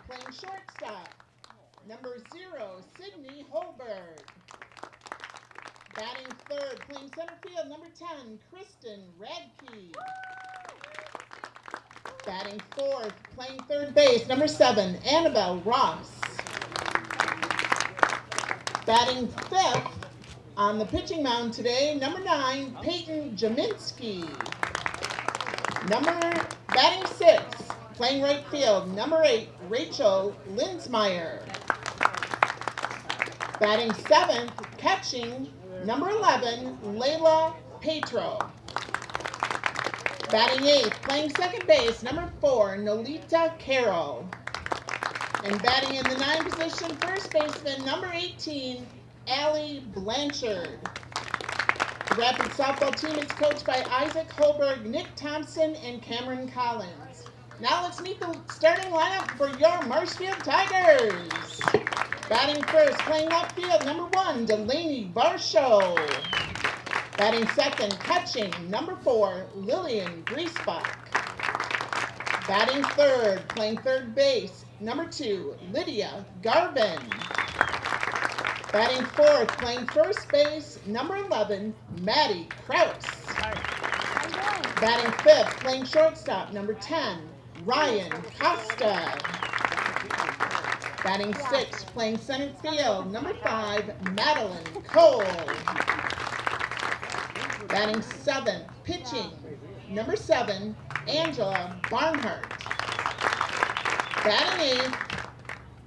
playing shortstop. Number 0, Sydney Holberg. Batting third, playing center field, number 10, Kristen Radke. Batting fourth, playing third base, number 7, Annabelle Ross. Batting fifth, on the pitching mound today, number 9, Peyton Jaminski. Batting sixth, playing right field, number 8, Rachel Linsmeyer. Batting seventh, catching, number 11, Layla Petro. Batting eighth, playing second base, number 4, Nolita Carroll. And batting in the 9 position, first baseman, number 18, Allie Blanchard. The Rapids softball team is coached by Isaac Holberg, Nick Thompson, and Cameron Collins. Now let's meet the starting lineup for your Marshfield Tigers. Batting first, playing left field, number 1, Delaney Varsho. Batting second, catching, number 4, Lillian Griesbach. Batting third, playing third base, number 2, Lydia Garvin. Batting fourth, playing first base, number 11, Maddie Kraus. Batting fifth, playing shortstop, number 10, Ryan Costa. Batting sixth, playing center field, number 5, Madeline Cole. Batting seventh, pitching, number 7, Angela Barnhart. Batting eighth,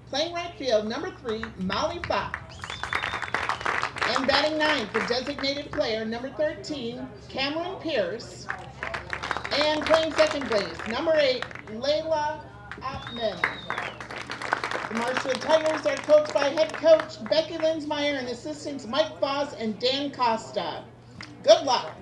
playing right field, number 3, Molly Fox. And batting ninth, the designated player, number 13, Cameron Pierce. And playing second base, number 8, Layla Oppman. The Marshfield Tigers are coached by head coach Becky Linsmeyer and assistants Mike Foss and Dan Costa. Good luck.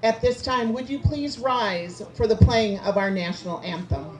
At this time, would you please rise for the playing of our national anthem?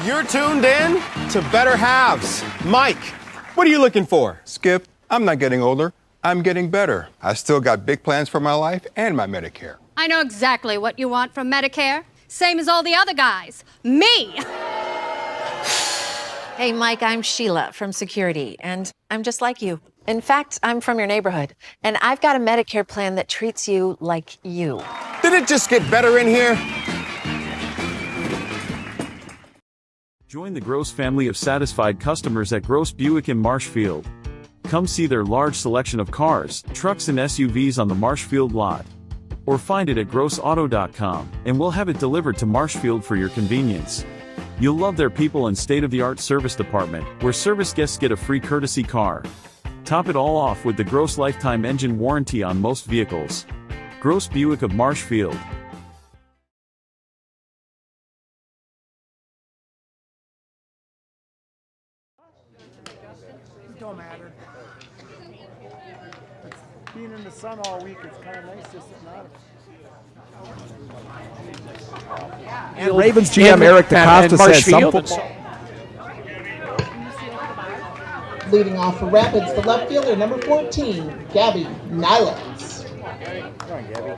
You're tuned in to Better Halves. Mike, what are you looking for? Skip, I'm not getting older. I'm getting better. I still got big plans for my life and my Medicare. I know exactly what you want from Medicare. Same as all the other guys. Me! Hey, Mike, I'm Sheila from Security, and I'm just like you. In fact, I'm from your neighborhood, and I've got a Medicare plan that treats you like you. Did it just get better in here? Join the Gross family of satisfied customers at Gross Buick in Marshfield. Come see their large selection of cars, trucks and SUVs on the Marshfield lot. Or find it at grossauto.com, and we'll have it delivered to Marshfield for your convenience. You'll love their people and state-of-the-art service department, where service guests get a free courtesy car. Top it all off with the Gross lifetime engine warranty on most vehicles. Gross Buick of Marshfield. Don't matter. Being in the sun all week, it's kind of nice just sitting out. And Ravens GM Eric DeCosta said some football. Leading off for Rapids, the left fielder, number 14, Gabby Nylens. Come on, Gabby.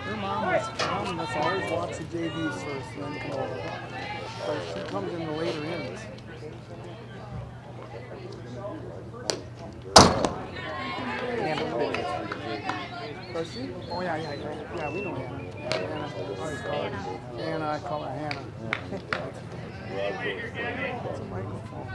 Her mom always watch the JVs first, then come over. comes in the later innings. Oh, yeah, we know Hannah. Hannah, I call her Hannah. It's a microphone.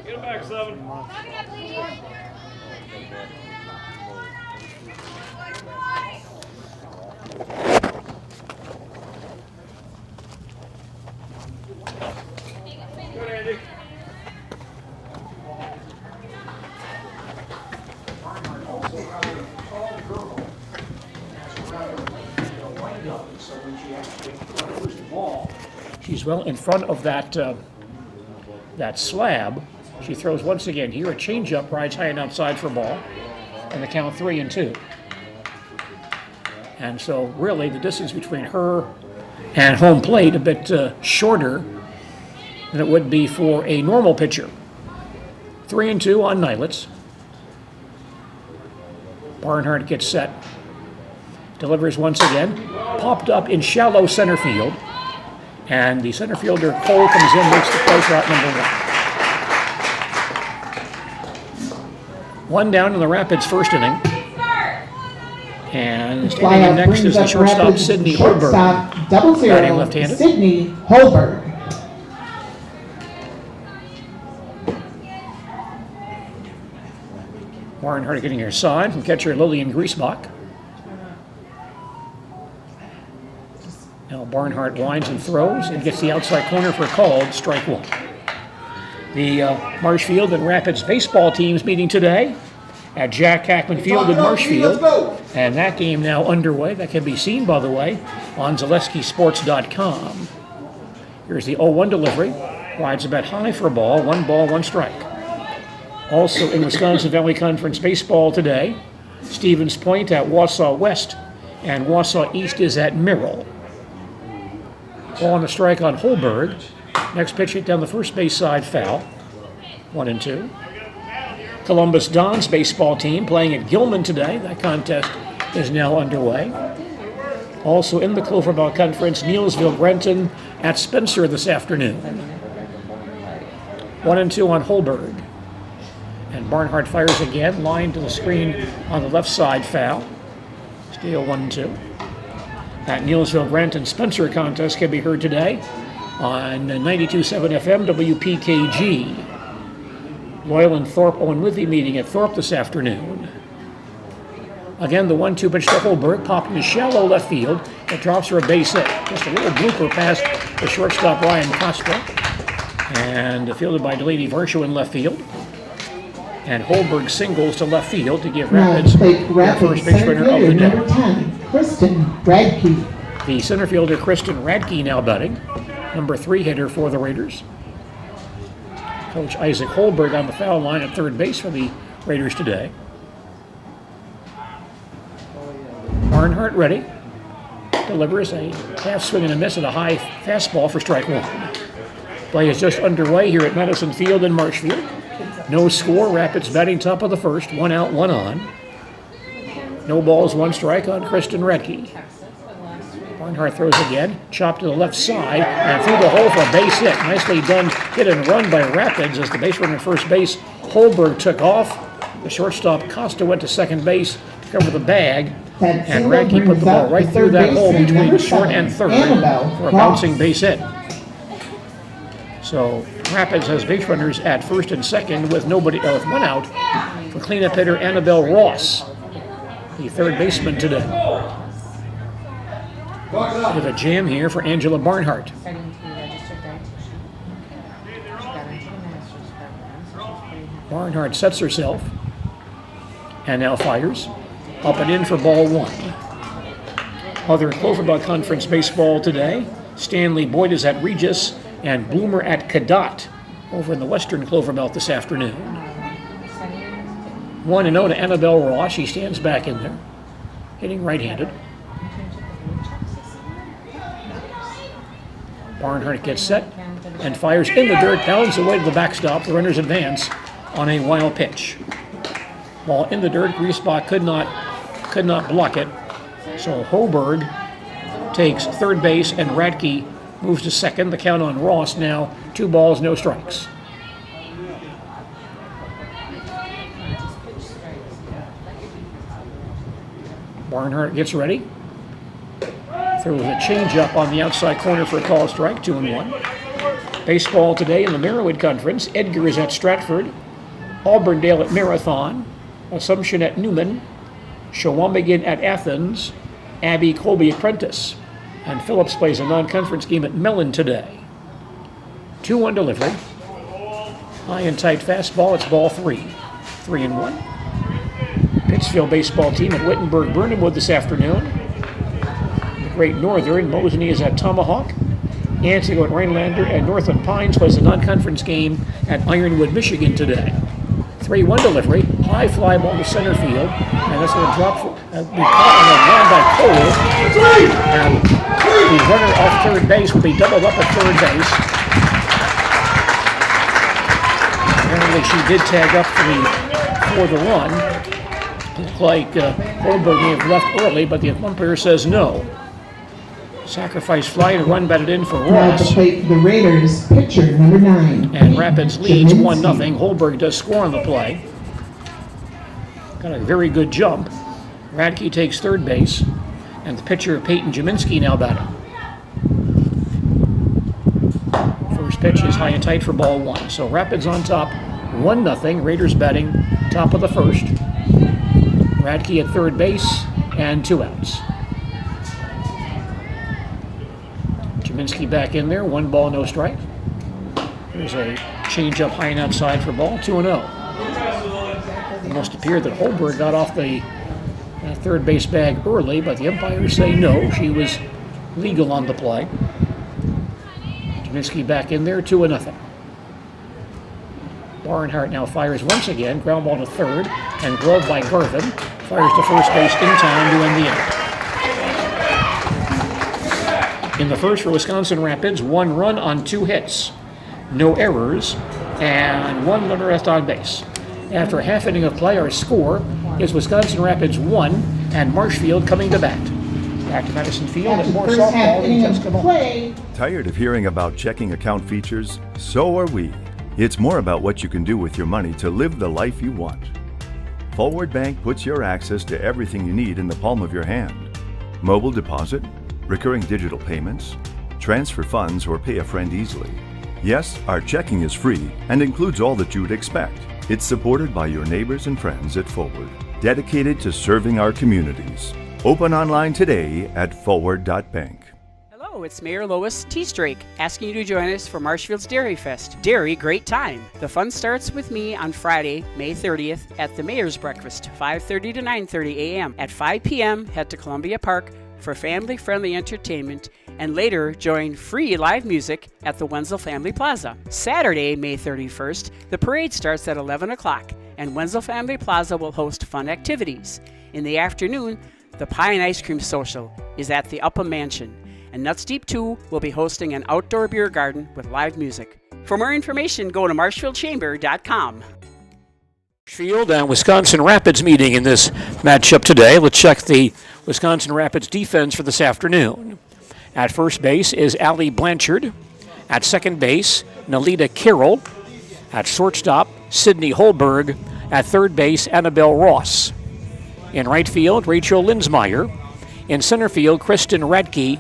Get him back, 7. Good, Andy. She's well in front of that that slab. She throws once again here. A changeup rides high and outside for ball, and the count 3-2. And so really the distance between her and home plate a bit shorter than it would be for a normal pitcher. 3-2 on Nylitz. Barnhart gets set. Delivers once again. Popped up in shallow center field. And the center fielder, Cole, comes in, makes the play for out number 1. One down in the Rapids' first inning. And standing in next is the shortstop, Sidney Holberg. Batting left-handed. Sidney Holberg. Barnhart getting her side from catcher Lillian Griesbach. Now Barnhart winds and throws and gets the outside corner for a called strike 1. The Marshfield and Rapids baseball teams meeting today at Jack Hackman Field in Marshfield. And that game now underway. That can be seen, by the way, on ZaleskiSports.com. Here's the 0-1 delivery. Rides a bit high for a ball. 1 ball, 1 strike. Also in Wisconsin Valley Conference baseball today, Stevens Point at Wausau West and Wausau East is at Merrill. Ball on the strike on Holberg. Next pitch hit down the first base side, foul. 1-2. Columbus Dons baseball team playing at Gilman today. That contest is now underway. Also in the Cloverbell Conference, Neilsville Renton at Spencer this afternoon. 1-2 on Holberg. And Barnhart fires again, line to the screen on the left side, foul. Still 1-2. That Neilsville Renton Spencer contest can be heard today on 92.7 FM WPKG. Loyal and Thorpe Owen Withy meeting at Thorpe this afternoon. Again, the 1-2 pitch to Holberg, popped into shallow left field. It drops for a base hit. Just a little blooper past the shortstop Ryan Costa. And fielded by Delaney Varsho in left field. And Holberg singles to left field to give Rapids their first base runner of the day. Number 10, Kristen Radke. The center fielder Kristen Radke now batting. Number 3 hitter for the Raiders. Coach Isaac Holberg on the foul line at third base for the Raiders today. Barnhart ready. Delivers a half swing and a miss at a high fastball for strike 1. Play is just underway here at Madison Field in Marshfield. No score. Rapids batting top of the first. 1 out, 1 on. No balls, 1 strike on Kristen Radke. Barnhart throws again. Chopped to the left side and through the hole for a base hit. Nicely done hit and run by Rapids as the base runner at first base, Holberg, took off. The shortstop Costa went to second base to cover the bag. And Radke put the ball right through that hole between short and third for a bouncing base hit. So Rapids has base runners at first and second with with 1 out for cleanup hitter Annabelle Ross, the third baseman today. With a jam here for Angela Barnhart. Barnhart sets herself and now fires. Up and in for ball 1. Other Cloverbell Conference baseball today. Stanley Boyd is at Regis and Bloomer at Cadott over in the Western Clover Belt this afternoon. 1-0 to Annabelle Ross. She stands back in there, hitting right-handed. Barnhart gets set and fires in the dirt, bounds away to the backstop. The runners advance on a wild pitch. Ball in the dirt. Griesbach could not block it. So Holberg takes third base and Radke moves to second. The count on Ross now 2 balls, no strikes. Barnhart gets ready. Throws a changeup on the outside corner for a call strike, 2-1. Baseball today in the Merriwood Conference. Edgar is at Stratford, Auburndale at Marathon, Assumption at Newman, Shawamigan at Athens, Abbey Colby at Prentice. And Phillips plays a non-conference game at Mellon today. 2-1 delivery. High and tight fastball. It's ball 3. 3-1. Pittsfield baseball team at Wittenberg Burnhamwood this afternoon. The Great Northern, Mosney is at Tomahawk. Antigo at Rhinelander, and Northland Pines plays a non-conference game at Ironwood, Michigan today. 3-1 delivery, high fly ball to center field, and that's going to drop, be caught on a run by Cole. And the runner off third base will be doubled up at third base. Apparently she did tag up for the run. Looked like Holberg may have left early, but the umpire says no. Sacrifice fly and run batted in for Ross. The Raiders pitcher, number 9. And Rapids leads 1-0. Holberg does score on the play. Got a very good jump. Radke takes third base, and the pitcher Peyton Jaminski now batting. First pitch is high and tight for ball 1. So Rapids on top, 1-0. Raiders batting top of the first. Radke at third base, and 2 outs. Jaminski back in there, 1 ball, no strike. There's a changeup high and outside for ball, 2-0. It must appear that Holberg got off the third base bag early, but the umpires say no, she was legal on the play. Jaminski back in there, 2-0. Barnhart now fires once again, ground ball to third, and glove by Garvin. Fires to first base in time to end the inning. In the first for Wisconsin Rapids, 1 run on 2 hits, no errors, and 1 runner left on base. After a half inning of play, our score is Wisconsin Rapids 1 and Marshfield coming to bat. Back to Madison Field and more softball in just a moment. Tired of hearing about checking account features? So are we. It's more about what you can do with your money to live the life you want. Forward Bank puts your access to everything you need in the palm of your hand. Mobile deposit, recurring digital payments, transfer funds, or pay a friend easily. Yes, our checking is free and includes all that you would expect. It's supported by your neighbors and friends at Forward, dedicated to serving our communities. Open online today at forward.bank. Hello, it's Mayor Lois Teastrake asking you to join us for Marshfield's Dairy Fest. Dairy, great time. The fun starts with me on Friday, May 30th at the Mayor's Breakfast, 5:30 to 9:30 a.m. At 5 p.m., head to Columbia Park for family-friendly entertainment, and later join free live music at the Wenzel Family Plaza. Saturday, May 31st, the parade starts at 11 o'clock, and Wenzel Family Plaza will host fun activities. In the afternoon, the Pie and Ice Cream Social is at the Upham Mansion, and Nuts Deep 2 will be hosting an outdoor beer garden with live music. For more information, go to marshfieldchamber.com. Marshfield and Wisconsin Rapids meeting in this matchup today. Let's check the Wisconsin Rapids defense for this afternoon. At first base is Allie Blanchard. At second base, Nalita Carroll. At shortstop, Sydney Holberg. At third base, Annabelle Ross. In right field, Rachel Linsmeyer. In center field, Kristen Radke.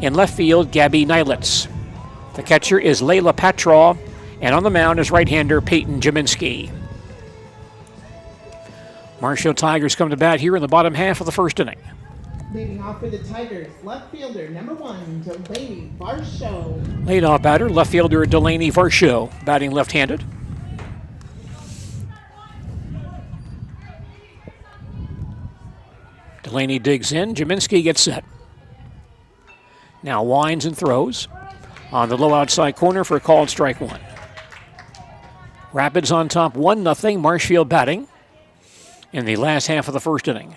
In left field, Gabby Nylitz. The catcher is Layla Patraw, and on the mound is right-hander Peyton Jaminski. Marshfield Tigers come to bat here in the bottom half of the first inning. Leading off for the Tigers, left fielder number 1, Delaney Varsho. Leadoff batter, left fielder Delaney Varsho, batting left-handed. Delaney digs in, Jaminski gets set. Now winds and throws. on the low outside corner for a called strike one. Rapids on top 1-0. Marshfield batting in the last half of the first inning.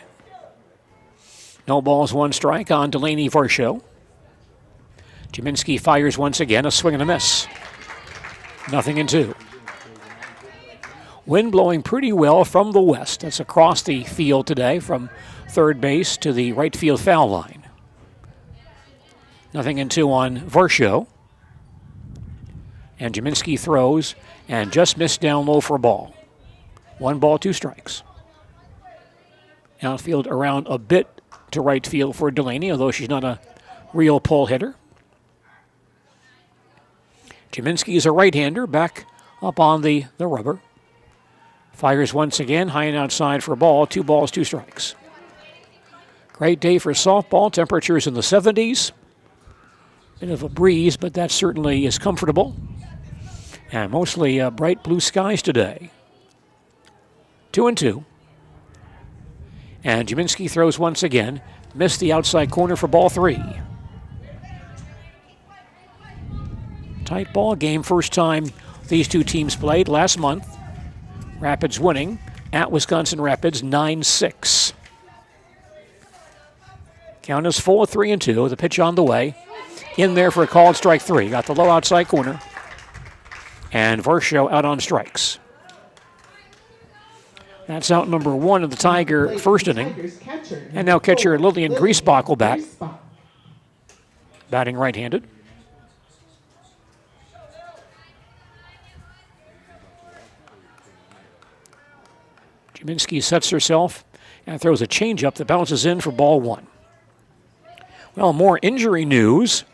No balls, 1 strike on Delaney Varsho. Jaminski fires once again, a swing and a miss. 0-2. Wind blowing pretty well from the west. That's across the field today from third base to the right field foul line. 0-2 on Varsho. And Jaminski throws and just missed down low for a ball. 1 ball, 2 strikes. Outfield around a bit to right field for Delaney, although she's not a real pull hitter. Jaminski is a right-hander, back up on the rubber. Fires once again, high and outside for a ball, 2 balls, 2 strikes. Great day for softball, temperatures in the 70s. Bit of a breeze, but that certainly is comfortable. And mostly bright blue skies today. 2-2. And Jaminski throws once again. Missed the outside corner for ball 3. Tight ball game. First time these two teams played last month. Rapids winning at Wisconsin Rapids 9-6. Count is full of 3-2. The pitch on the way. In there for a called strike 3. Got the low outside corner. And Varsho out on strikes. That's out number 1 of the Tiger first inning. And now catcher Lillian Griesbach will bat. Batting right-handed. Jaminski sets herself and throws a changeup that bounces in for ball 1. Well, more injury news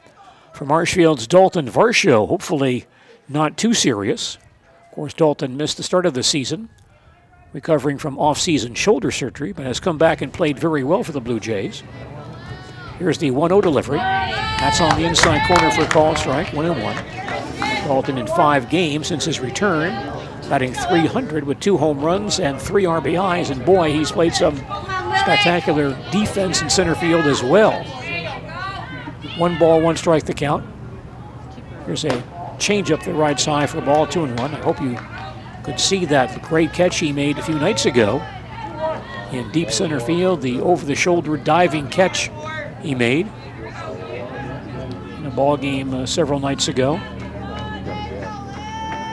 for Marshfield's Dalton Varsho. Hopefully not too serious. Of course, Dalton missed the start of the season, recovering from off-season shoulder surgery, but has come back and played very well for the Blue Jays. Here's the 1-0 delivery. That's on the inside corner for a called strike, 1-1. Dalton in 5 games since his return, batting .300 with 2 home runs and 3 RBIs, and boy, he's played some spectacular defense in center field as well. 1 ball, 1 strike the count. Here's a change up the right side for a ball, 2-1. I hope you could see that great catch he made a few nights ago in deep center field, the over-the-shoulder diving catch he made in a ball game several nights ago.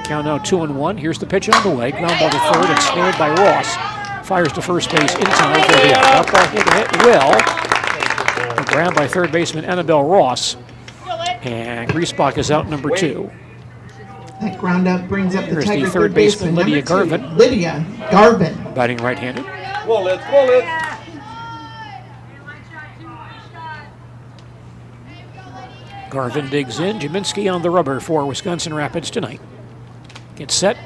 Count now 2-1. Here's the pitch on the way. Ground ball to third and snared by Ross. Fires to first base in time for the out. That ball hit well. Grabbed by third baseman Annabelle Ross. And Griesbach is out number 2. That ground out brings up Here's the Tiger the third baseman, Lydia Garvin. Lydia Garvin. Batting right-handed. Bullet. Garvin digs in. Jaminski on the rubber for Wisconsin Rapids tonight. Gets set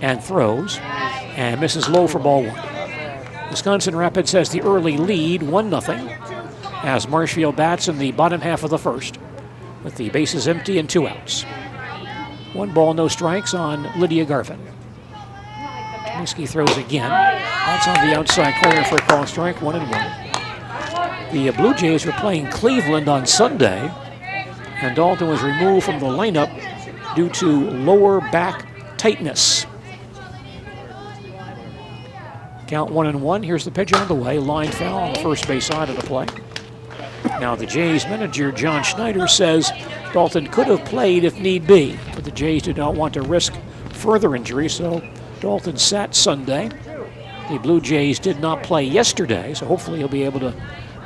and throws and misses low for ball 1. Wisconsin Rapids has the early lead, 1-0, as Marshfield bats in the bottom half of the first with the bases empty and 2 outs. 1 ball, no strikes on Lydia Garvin. Jaminski throws again. That's on the outside corner for a called strike, 1-1. The Blue Jays were playing Cleveland on Sunday, and Dalton was removed from the lineup due to lower back tightness. Count 1-1. Here's the pitch on the way. Line foul on the first base side of the play. Now the Jays manager, John Schneider, says Dalton could have played if need be, but the Jays did not want to risk further injury, so Dalton sat Sunday. The Blue Jays did not play yesterday, so hopefully he'll be able to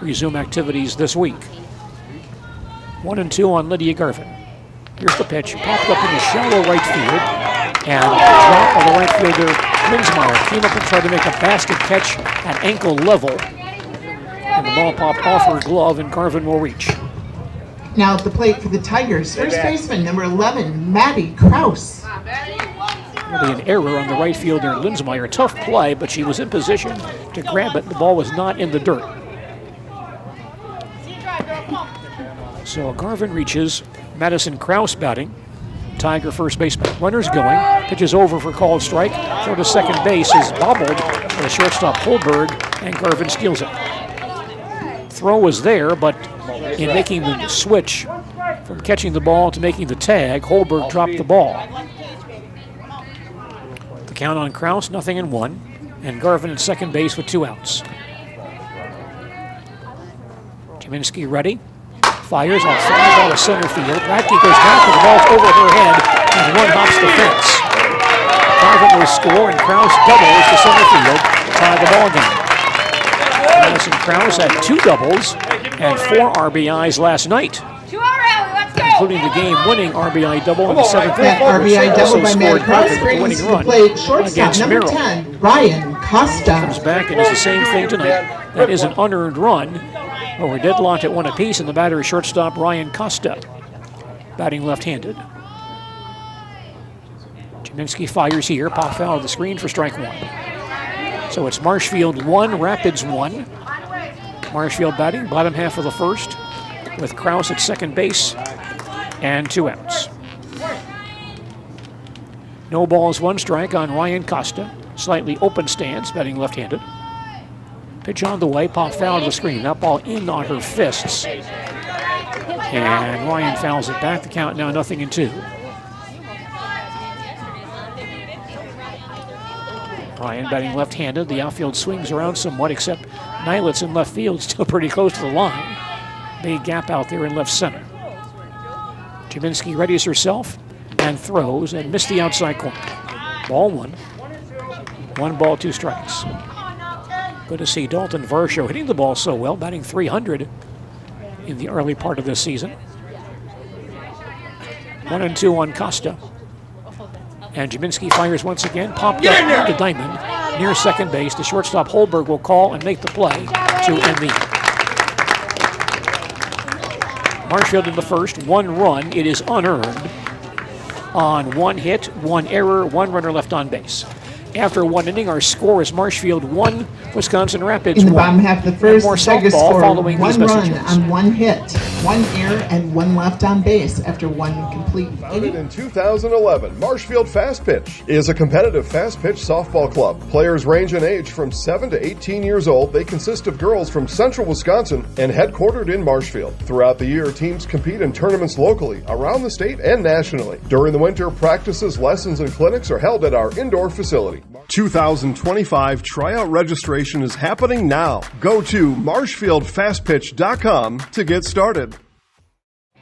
resume activities this week. 1-2 on Lydia Garvin. Here's the pitch. Popped up in the shallow right field, and the drop of the right fielder, Linsmeyer, came up and tried to make a basket catch at ankle level. And the ball popped off her glove, and Garvin will reach. Now at the plate for the Tigers, first baseman, number 11, Maddie Krause. Really an error on the right fielder, Linsmeyer. Tough play, but she was in position to grab it. The ball was not in the dirt. So Garvin reaches. Madison Krause batting. Tiger first baseman. Runners going. Pitches over for called strike. Throw to second base is bobbled by the shortstop Holberg, and Garvin steals it. Throw was there, but in making the switch From catching the ball to making the tag, Holberg dropped the ball. The count on Kraus, 0-1, and Garvin at second base with 2 outs. Jaminski ready, fires on fly ball to center field. Radke goes back and the ball's over her head and one hops the fence. Garvin will score and Kraus doubles to center field, tie the ball game. Madison Kraus had 2 doubles and 4 RBIs last night, including the game-winning RBI double in the 7th inning. That RBI double by Matt Kraus the brings winning to run play shortstop against number Merrill. 10, Ryan Costa. Comes back and does the same thing tonight. That is an unearned run, but we're deadlocked at 1 apiece, and the batter is shortstop Ryan Costa, batting left-handed. Jaminski fires here, pop foul of the screen for strike 1. So it's Marshfield 1, Rapids 1. Marshfield batting, bottom half of the first, with Kraus at second base and 2 outs. No balls, 1 strike on Ryan Costa. Slightly open stance, batting left-handed. Pitch on the way, pop foul to the screen. That ball in on her fists. And Ryan fouls it back. The count now 0-2. Ryan batting left-handed. The outfield swings around somewhat, except Nylitz in left field, still pretty close to the line. Big gap out there in left center. Jaminski readies herself and throws and missed the outside corner. Ball 1. 1 ball, 2 strikes. Good to see Dalton Varsho hitting the ball so well, batting .300 in the early part of this season. 1-2 on Costa. And Jaminski fires once again, popped up to Diamond, near second base. The shortstop Holberg will call and make the play to end the inning. Marshfield in the first, 1 run. It is unearned on 1 hit, 1 error, 1 runner left on base. After 1 inning, our score is Marshfield 1, Wisconsin Rapids 1. In the bottom half of the first, more the Tigers softball scored following 1 these run messages. on 1 hit, 1 error, and 1 left on base after 1 complete Founded inning. in 2011, Marshfield Fast Pitch is a competitive fast pitch softball club. Players range in age from 7 to 18 years old. They consist of girls from central Wisconsin and headquartered in Marshfield. Throughout the year, teams compete in tournaments locally, around the state, and nationally. During the winter, practices, lessons, and clinics are held at our indoor facility. 2025 tryout registration is happening now. Go to marshfieldfastpitch.com to get started.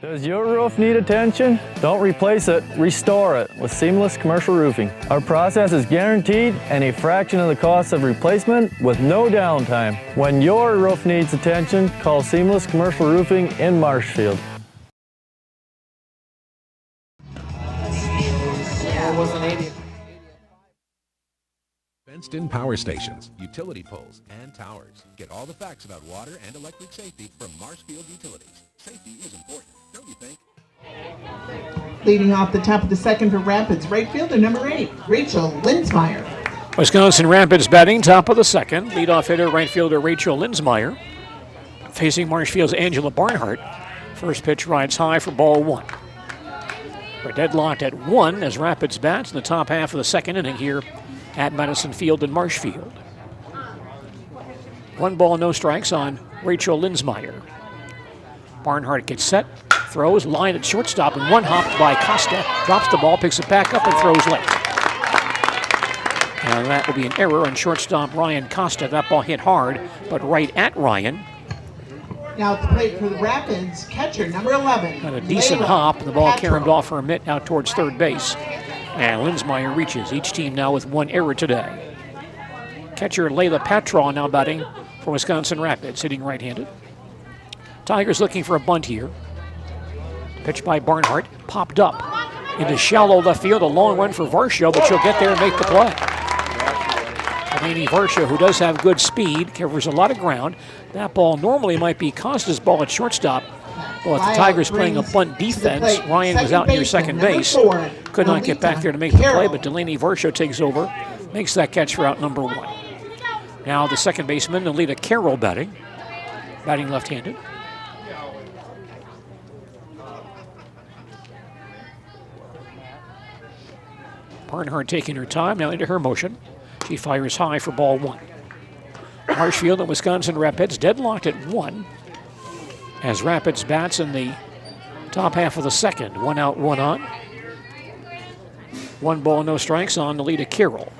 Does your roof need attention? Don't replace it, restore it with Seamless Commercial Roofing. Our process is guaranteed and a fraction of the cost of replacement with no downtime. When your roof needs attention, call Seamless Commercial Roofing in Marshfield. Fenced-in power stations, utility poles, and towers. Get all the facts about water and electric safety from Marshfield Utilities. Safety is important, don't you think? Leading off the top of the second for Rapids, right fielder number 8, Rachel Linsmeyer. Wisconsin Rapids batting, top of the second. Leadoff hitter, right fielder Rachel Linsmeyer. Facing Marshfield's Angela Barnhart. First pitch rides high for ball 1. We're deadlocked at 1 as Rapids bats in the top half of the second inning here at Madison Field in Marshfield. 1 ball, no strikes on Rachel Linsmeyer. Barnhart gets set, throws, line at shortstop, and 1 hopped by Costa. Drops the ball, picks it back up, and throws late. And that will be an error on shortstop Ryan Costa. That ball hit hard, but right at Ryan. Now at the plate for the Rapids, catcher number 11. Got a decent hop, and the ball caromed off for a mitt out towards third base. And Linsmeyer reaches. Each team now with 1 error today. Catcher Layla Patraw now batting for Wisconsin Rapids, hitting right-handed. Tigers looking for a bunt here. Pitch by Barnhart, popped up into shallow left field. A long run for Varsho, but she'll get there and make the play. Delaney Varsho, who does have good speed, covers a lot of ground. That ball normally might be Costa's ball at shortstop. Well, with the Tigers playing a bunt defense, Ryan was out near second base. Could not get back there to make the play, but Delaney Varsho takes over, makes that catch for out number 1. Now the second baseman, Alita Carroll, batting left-handed. Barnhart taking her time, now into her motion. She fires high for ball 1. Marshfield and Wisconsin Rapids deadlocked at 1 as Rapids bats in the Top half of the second. 1 out, 1 on. 1 ball, no strikes on the lead of Carroll.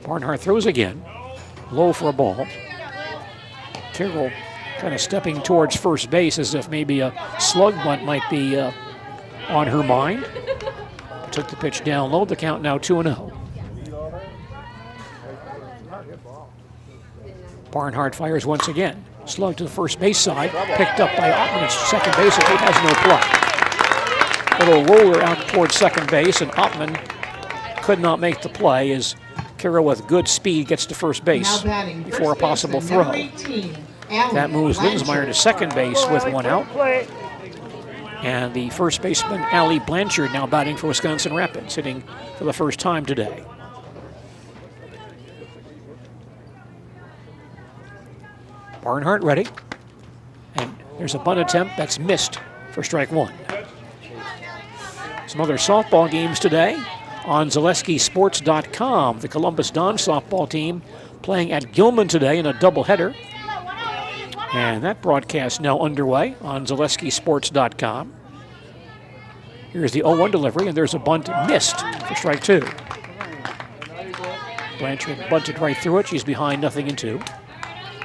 Barnhart throws again. Low for a ball. Carroll kind of stepping towards first base as if maybe a slug bunt might be on her mind. Took the pitch down low. The count now 2-0. Barnhart fires once again. Slug to the first base side. Picked up by Ottman at second base. He has no play. Little roller out towards second base, and Ottman could not make the play as Carroll with good speed gets to first base before a possible throw. That moves Linsmeyer to second base with 1 out. And the first baseman, Allie Blanchard, now batting for Wisconsin Rapids, hitting for the first time today. Barnhart ready. And there's a bunt attempt that's missed for strike 1. Some other softball games today on ZaleskiSports.com. The Columbus Don softball team playing at Gilman today in a doubleheader. And that broadcast now underway on ZaleskiSports.com. Here's the 0-1 delivery, and there's a bunt missed for strike 2. Blanchard bunted right through it. She's behind 0-2.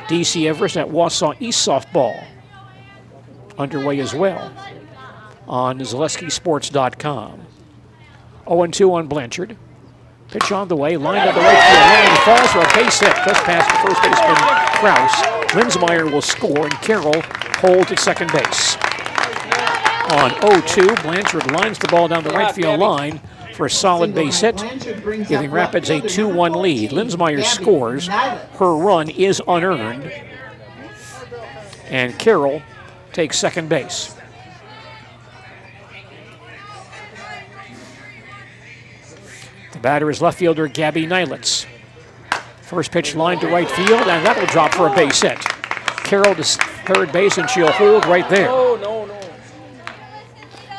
DC Everest at Wausau East softball underway as well on ZaleskiSports.com. 0-2 on Blanchard. Pitch on the way, lined up the right field line, falls for a base hit just past the first baseman Krause. Linsmeyer will score, and Carroll holds at second base. On 0-2, Blanchard lines the ball down the right field line for a solid base hit, giving Rapids a 2-1 lead. Linsmeyer scores. Her run is unearned, and Carroll takes second base. The batter is left fielder Gabby Nylitz. First pitch line to right field, and that will drop for a base hit. Carroll to third base, and she'll hold right there.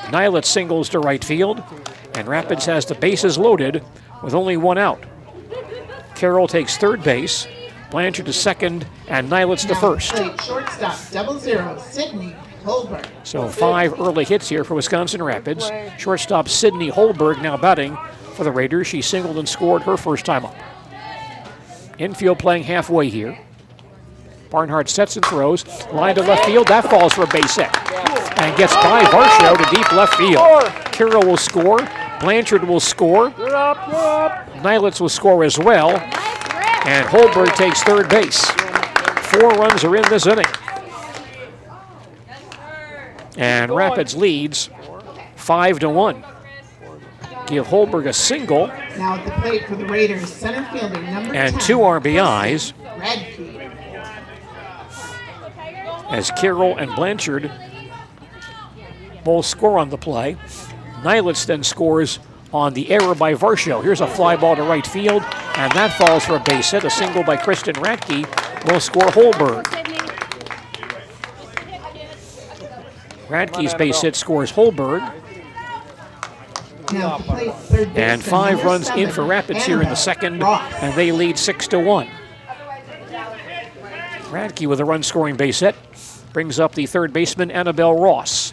Nylitz singles to right field, and Rapids has the bases loaded with only 1 out. Carroll takes third base, Blanchard to second, and Nylitz to first. Shortstop, 0-0, Sydney Holberg. So 5 early hits here for Wisconsin Rapids. Shortstop Sydney Holberg now batting for the Raiders. She singled and scored her first time up. Infield playing halfway here. Barnhart sets and throws. Line to left field. That falls for a base hit. And gets by Varsho to deep left field. Carroll will score. Blanchard will score. Nylitz will score as well. And Holberg takes third base. 4 runs are in this inning. And Rapids leads 5-1. Give Holberg a single. Now at the plate for the Raiders, center fielder number 10. And 2 RBIs. Radke. As Carroll and Blanchard both score on the play. Nylitz then scores on the error by Varsho. Here's a fly ball to right field, and that falls for a base hit. A single by Kristen Radke will score Holberg. Radke's base hit scores Holberg. Now at the plate, third baseman, And 5 number runs in 7, for Rapids here in the Annabelle second, Ross. and they lead 6-1. Radke with a run-scoring base hit brings up the third baseman, Annabelle Ross.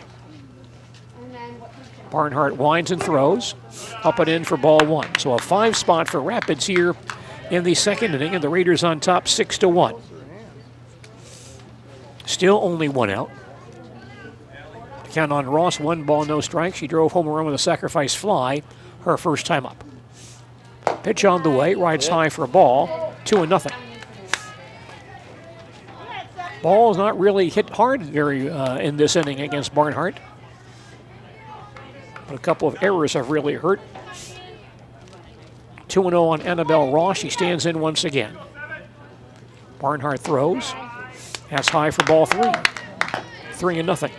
Barnhart winds and throws. Up and in for ball 1. So a 5 spot for Rapids here in the second inning, and the Raiders on top 6-1. Still only 1 out. Count on Ross, 1 ball, no strike. She drove home a run with a sacrifice fly, her first time up. Pitch on the way, rides high for a ball, 2-0. Ball's not really hit hard very in this inning against Barnhart. But a couple of errors have really hurt. 2-0 on Annabelle Ross. She stands in once again. Barnhart throws. That's high for ball 3. 3-0.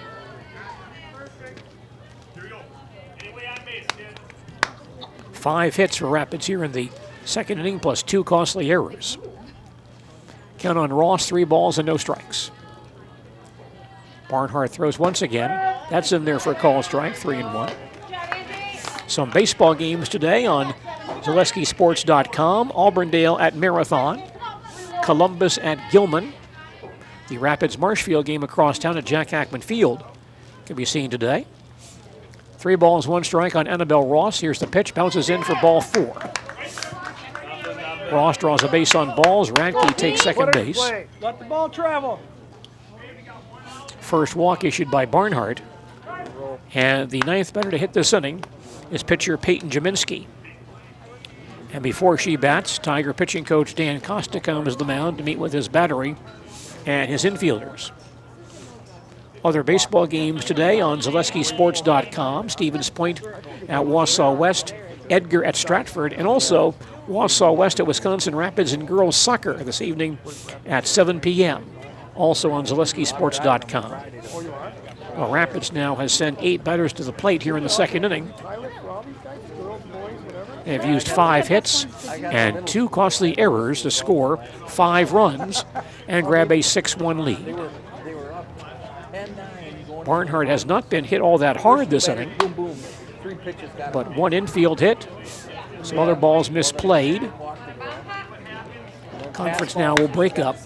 Five hits for Rapids here in the second inning, plus 2 costly errors. Count on Ross, 3 balls and no strikes. Barnhart throws once again. That's in there for a call strike, 3-1. Some baseball games today on ZaleskiSports.com. Auburndale at Marathon. Columbus at Gilman. The Rapids Marshfield game across town at Jack Hackman Field can be seen today. 3 balls, 1 strike on Annabelle Ross. Here's the pitch, bounces in for ball 4. Ross draws a base on balls. Radke takes second base. Let the ball travel. First walk issued by Barnhart. And the 9th batter to hit this inning is pitcher Peyton Jaminski. And before she bats, Tiger pitching coach Dan Costa comes to the mound to meet with his battery and his infielders. Other baseball games today on ZaleskiSports.com. Stevens Point at Wausau West, Edgar at Stratford, and also Wausau West at Wisconsin Rapids in girls soccer this evening at 7 p.m. Also on ZaleskiSports.com. Well, Rapids now has sent 8 batters to the plate here in the second inning. They've used 5 hits and 2 costly errors to score 5 runs and grab a 6-1 lead. Barnhart has not been hit all that hard this inning, but 1 infield hit, some other balls misplayed. Conference now will break up.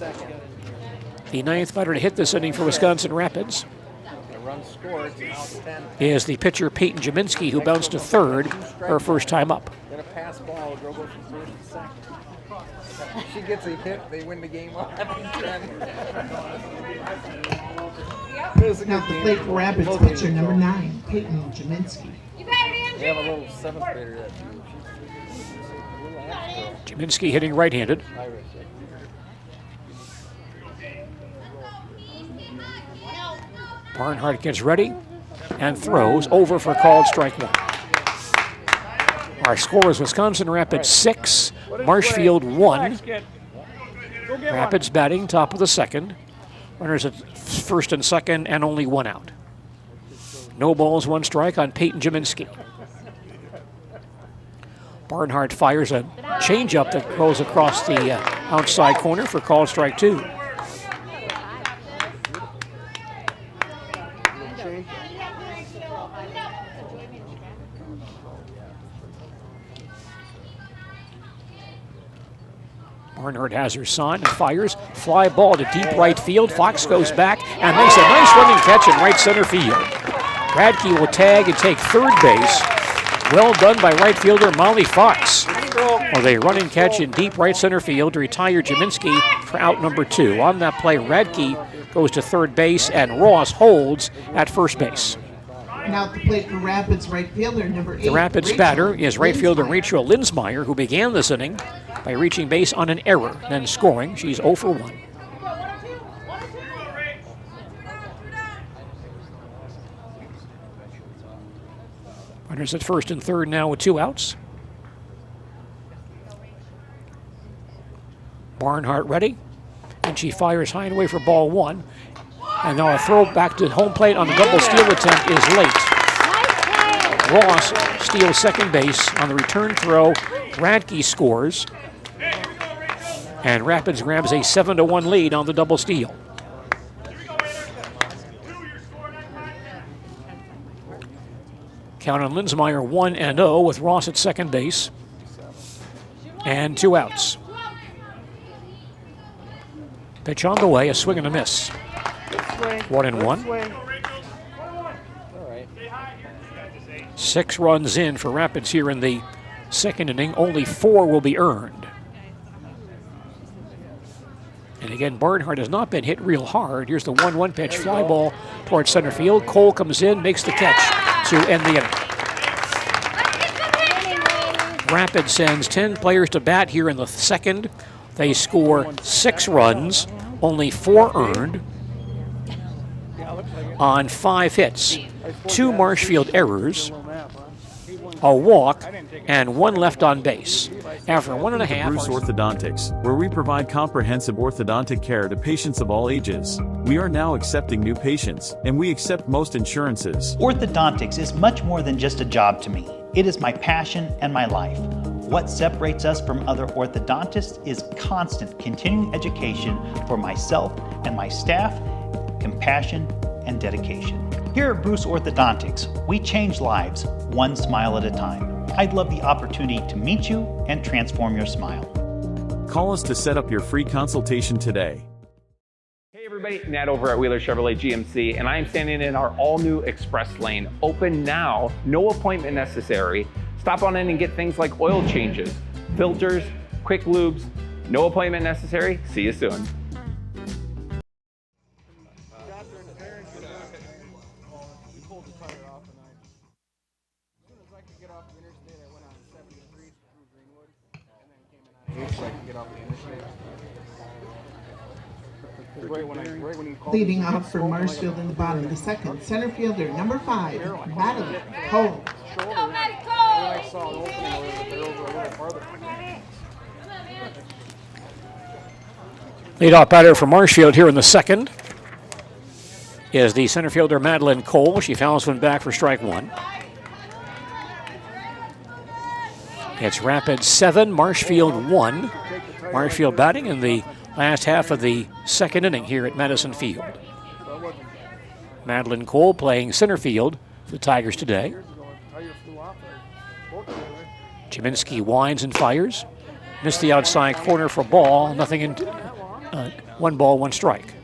The 9th batter to hit this inning for Wisconsin Rapids is the pitcher Peyton Jaminski, who bounced to third her first time up. She gets a hit, they win the game. Now the plate for Rapids pitcher number 9, Peyton Jaminski. We have a little 7th grader that Jaminski hitting right-handed. Barnhart gets ready and throws over for called strike 1. Our score is Wisconsin Rapids 6, Marshfield 1. Rapids batting top of the second. Runners at first and second and only 1 out. No balls, 1 strike on Peyton Jaminski. Barnhart fires a changeup that goes across the outside corner for called strike 2. Barnhart has her son and fires. Fly ball to deep right field. Fox goes back and makes a nice running catch in right center field. Radke will tag and take third base. Well done by right fielder Molly Fox. With a running catch in deep right center field to retire Jaminski for out number 2. On that play, Radke goes to third base and Ross holds at first base. Now the plate for Rapids right fielder number 8. The Rapids batter is right fielder Rachel Linsmeyer, who began this inning by reaching base on an error, then scoring. She's 0 for 1. Runners at first and third now with 2 outs. Barnhart ready, and she fires high and away for ball 1. And now a throw back to home plate on the double steal attempt is late. Ross steals second base on the return throw. Radke scores. And Rapids grabs a 7-1 lead on the double steal. Count on Linsmeyer 1-0 with Ross at second base. And 2 outs. Pitch on the way, a swing and a miss. 1-1. 6 runs in for Rapids here in the second inning. Only 4 will be earned. And again, Barnhart has not been hit real hard. Here's the 1-1 pitch, fly ball towards center field. Cole comes in, makes the catch to end the inning. Rapids sends 10 players to bat here in the second. They score 6 runs, only 4 earned on 5 hits, 2 Marshfield errors, a walk, and 1 left on base. After 1.5. Bruce Orthodontics, where we provide comprehensive orthodontic care to patients of all ages. We are now accepting new patients, and we accept most insurances. Orthodontics is much more than just a job to me. It is my passion and my life. What separates us from other orthodontists is constant continuing education for myself and my staff, compassion, and dedication. Here at Bruce Orthodontics, we change lives one smile at a time. I'd love the opportunity to meet you and transform your smile. Call us to set up your free consultation today. Hey everybody. everybody, Nat over at Wheeler Chevrolet GMC, and I am standing in our all-new express lane. Open now, no appointment necessary. Stop on in and get things like oil changes, filters, quick lubes. No appointment necessary. See you soon. Leading off for Marshfield in the bottom of the second, center fielder number 5, Madeline Cole. Leadoff batter for Marshfield here in the second is the center fielder Madeline Cole. She fouls one back for strike one. It's Rapids 7, Marshfield 1. Marshfield batting in the last half of the second inning here at Madison Field. Madeline Cole playing center field for the Tigers today. Jaminski winds and fires. Missed the outside corner for ball. Nothing in. 1 ball, 1 strike.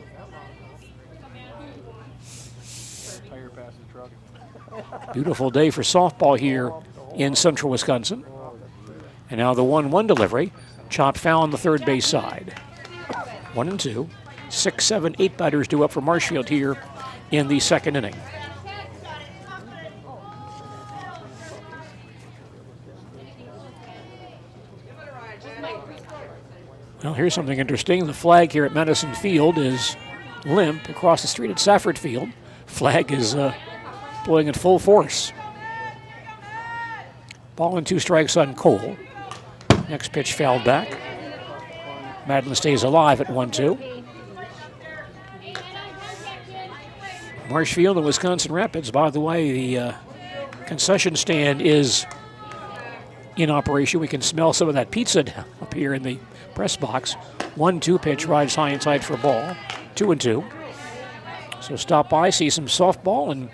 Beautiful day for softball here in central Wisconsin. And now the 1-1 delivery. Chopped foul on the third base side. 1-2. 6, 7, 8 batters due up for Marshfield here in the second inning. Well, here's something interesting. The flag here at Madison Field is limp. Across the street at Safford Field, flag is blowing at full force. Ball and 2 strikes on Cole. Next pitch fouled back. Madeline stays alive at 1-2. Marshfield and Wisconsin Rapids. By the way, the concession stand is in operation. We can smell some of that pizza up here in the press box. 1-2 pitch rides high and tight for a ball. 2-2. So stop by, see some softball, and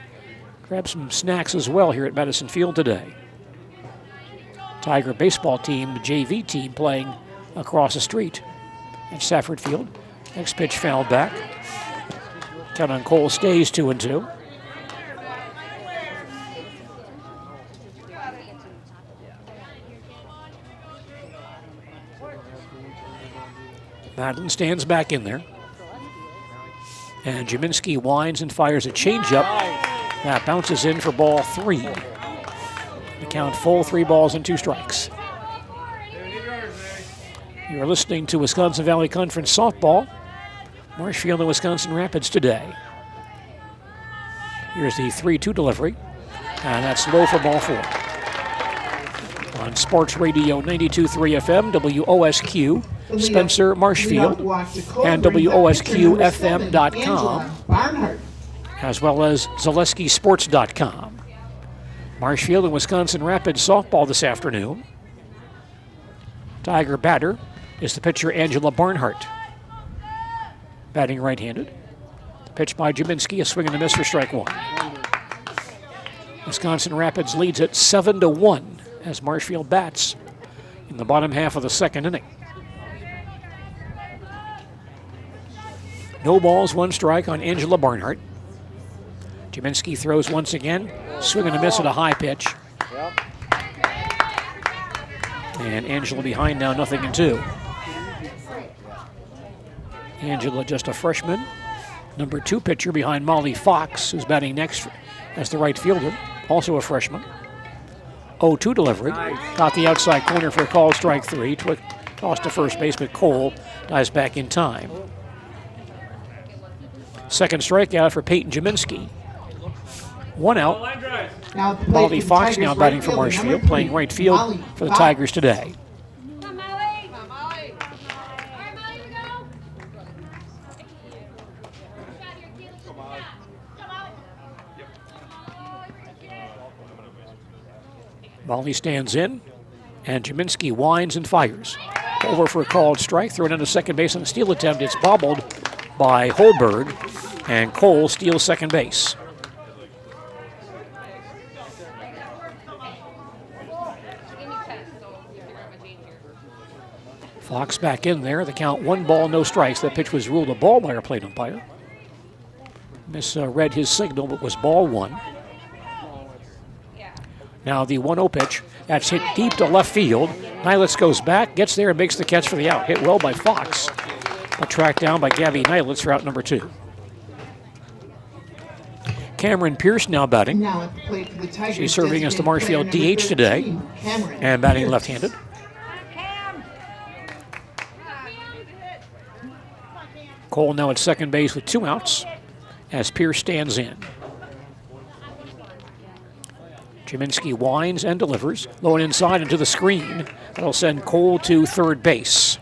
grab some snacks as well here at Madison Field today. Tiger baseball team, the JV team, playing across the street at Safford Field. Next pitch fouled back. Count on Cole stays 2-2. Madeline stands back in there. And Jaminski winds and fires a changeup. That bounces in for ball 3. The count full, 3 balls and 2 strikes. You are listening to Wisconsin Valley Conference softball. Marshfield and Wisconsin Rapids today. Here's the 3-2 delivery. And that's low for ball 4. On Sports Radio 92.3 FM, WOSQ, Spencer, Marshfield, and WOSQFM.com, as well as ZaleskiSports.com. Marshfield and Wisconsin Rapids softball this afternoon. Tiger batter is the pitcher Angela Barnhart. Batting right-handed. The pitch by Jaminski, a swing and a miss for strike 1. Wisconsin Rapids leads it 7-1 as Marshfield bats in the bottom half of the second inning. No balls, 1 strike on Angela Barnhart. Jaminski throws once again, swing and a miss at a high pitch. And Angela behind now, 0-2. Angela just a freshman. Number 2 pitcher behind Molly Fox, who's batting next as the right fielder, also a freshman. 0-2 delivery. Got the outside corner for a call, strike 3. Tossed to first base, but Cole dives back in time. Second strikeout for Peyton Jaminski. 1 out. Molly Fox now batting for Marshfield, playing right field for the Tigers today. Molly stands in, and Jaminski winds and fires. Over for a called strike, thrown into second base on a steal attempt. It's bobbled by Holberg, and Cole steals second base. Fox back in there. The count 1 ball, no strikes. That pitch was ruled a ball by our plate umpire. misread his signal, but was ball one. Now the 1-0 pitch. That's hit deep to left field. Nylitz goes back, gets there, and makes the catch for the out. Hit well by Fox, but tracked down by Gabby Nylitz for out number 2. Cameron Pierce now batting. Now at the plate for the Tigers, She's serving as the Marshfield designated DH player number today 13, Cameron and batting Pierce. left-handed. Cole now at second base with 2 outs as Pierce stands in. Jaminski winds and delivers. Low and inside into the screen. That'll send Cole to third base.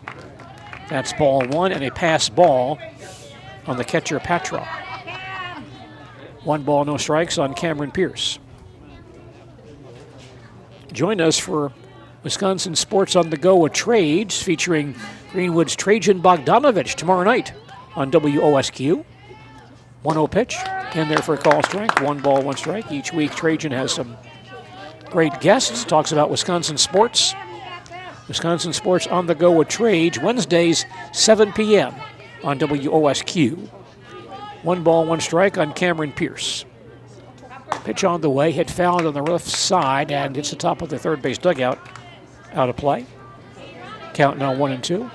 That's ball 1 and a pass ball on the catcher Patra. 1 ball, no strikes on Cameron Pierce. Join us for Wisconsin Sports on the Go with Trades featuring Greenwood's Trajan Bogdanovich tomorrow night on WOSQ. 1-0 pitch. In there for a call strike. 1 ball, 1 strike. Each week Trajan has some great guests. Talks about Wisconsin sports. Wisconsin Sports on the Go with Trades, Wednesdays, 7 p.m. on WOSQ. 1 ball, 1 strike on Cameron Pierce. Pitch on the way, hit fouled on the left side, and it's the top of the third base dugout. Out of play. Count now 1-2.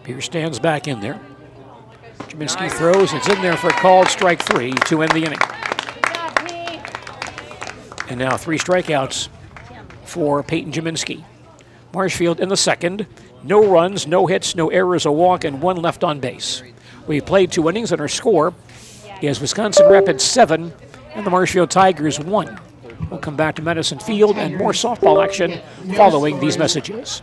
Pierce stands back in there. Jaminski throws. It's in there for a called strike 3 to end the inning. And now 3 strikeouts for Peyton Jaminski. Marshfield in the second. No runs, no hits, no errors, a walk, and 1 left on base. We played 2 innings, and our score is Wisconsin Rapids 7 and the Marshfield Tigers 1. We'll come back to Madison Field and more softball action following these messages.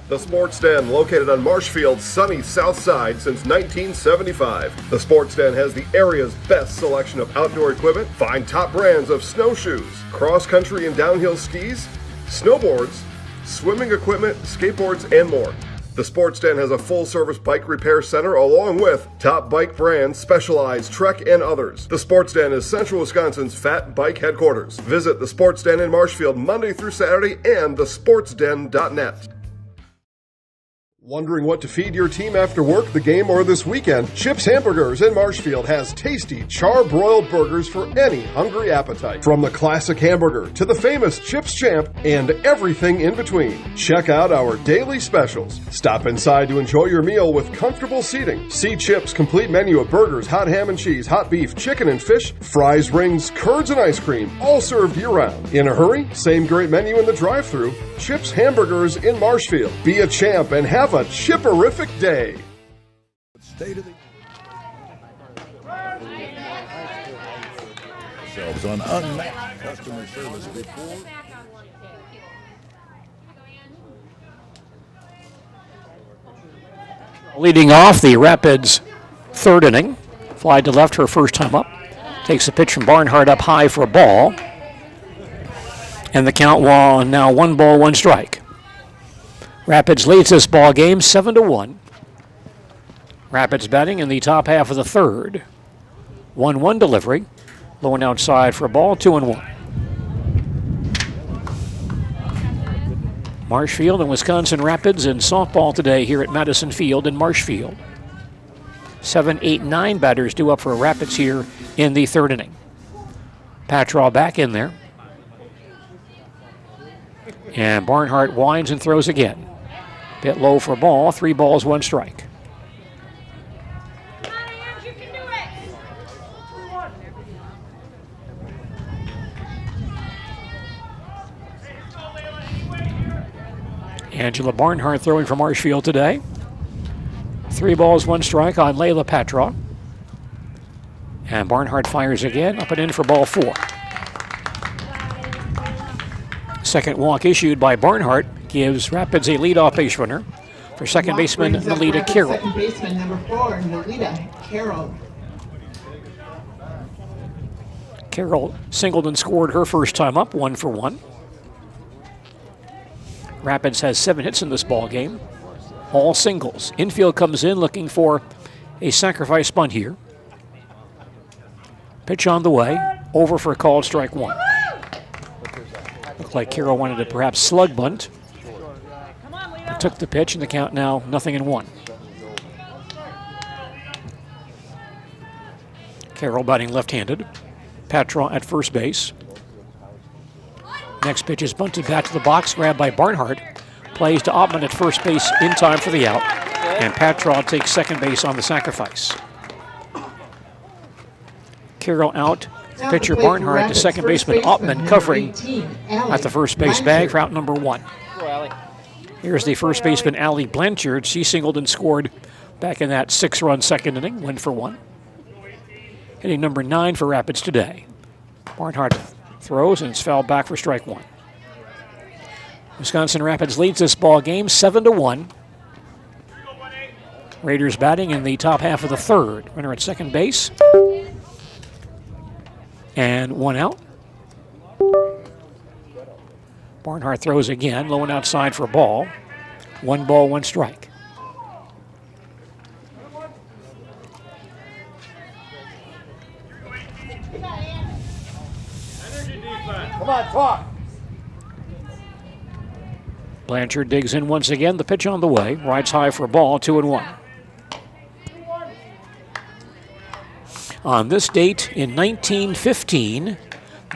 The Sports Den, located on Marshfield's sunny south side since 1975. The Sports Den has the area's best selection of outdoor equipment. Find top brands of snowshoes, cross-country and downhill skis, snowboards, swimming equipment, skateboards, and more. The Sports Den has a full-service bike repair center along with top bike brands, Specialized, Trek, and others. The Sports Den is Central Wisconsin's Fat Bike headquarters. Visit the Sports Den in Marshfield Monday through Saturday and thesportsden.net. Wondering what to feed your team after work, the game, or this weekend? Chips Hamburgers in Marshfield has tasty char-broiled burgers for any hungry appetite. From the classic hamburger to the famous Chips Champ and everything in between. Check out our daily specials. Stop inside to enjoy your meal with comfortable seating. See Chips' complete menu of burgers, hot ham and cheese, hot beef, chicken and fish, fries, rings, curds, and ice cream, all served year-round. In a hurry? Same great menu in the drive-thru. Chips Hamburgers in Marshfield. Be a champ and have a chipperific day. State of the themselves on unmatched customer service before. Leading off the Rapids' third inning. Fly to left her first time up. Takes a pitch from Barnhart up high for a ball. And the count now 1 ball, 1 strike. Rapids leads this ball game 7-1. Rapids batting in the top half of the third. 1-1 delivery. Low and outside for a ball, 2-1. Marshfield and Wisconsin Rapids in softball today here at Madison Field in Marshfield. 7, 8, 9 batters due up for Rapids here in the third inning. Patraw back in there. And Barnhart winds and throws again. Bit low for a ball, 3 balls, 1 strike. Angela Barnhart throwing for Marshfield today. 3 balls, 1 strike on Layla Patraw. And Barnhart fires again, up and in for ball 4. Second walk issued by Barnhart gives Rapids a leadoff base runner for second baseman Nolita Carroll. Second baseman number 4, Nolita Carroll. Carroll singled and scored her first time up, 1 for 1. Rapids has 7 hits in this ball game, all singles. Infield comes in looking for a sacrifice bunt here. Pitch on the way. Over for a called strike one. Looked like Carroll wanted to perhaps slug bunt. He took the pitch, and the count now 0-1. Carroll batting left-handed. Patraw at first base. Next pitch is bunted back to the box, grabbed by Barnhart. Plays to Ottman at first base in time for the out. And Patraw takes second base on the sacrifice. Carroll out. Pitcher Barnhart to second baseman Ottman covering at the first base bag for out number 1. Here's the first baseman Allie Blanchard. She singled and scored back in that 6-run second inning, 1-for-1. Hitting number 9 for Rapids today. Barnhart throws and it's fouled back for strike 1. Wisconsin Rapids leads this ball game 7-1. Raiders batting in the top half of the third. Runner at second base. And 1 out. Barnhart throws again, low and outside for a ball. 1 ball, 1 strike. Come on, talk. Blanchard digs in once again. The pitch on the way. Rides high for a ball, 2-1. On this date in 1915,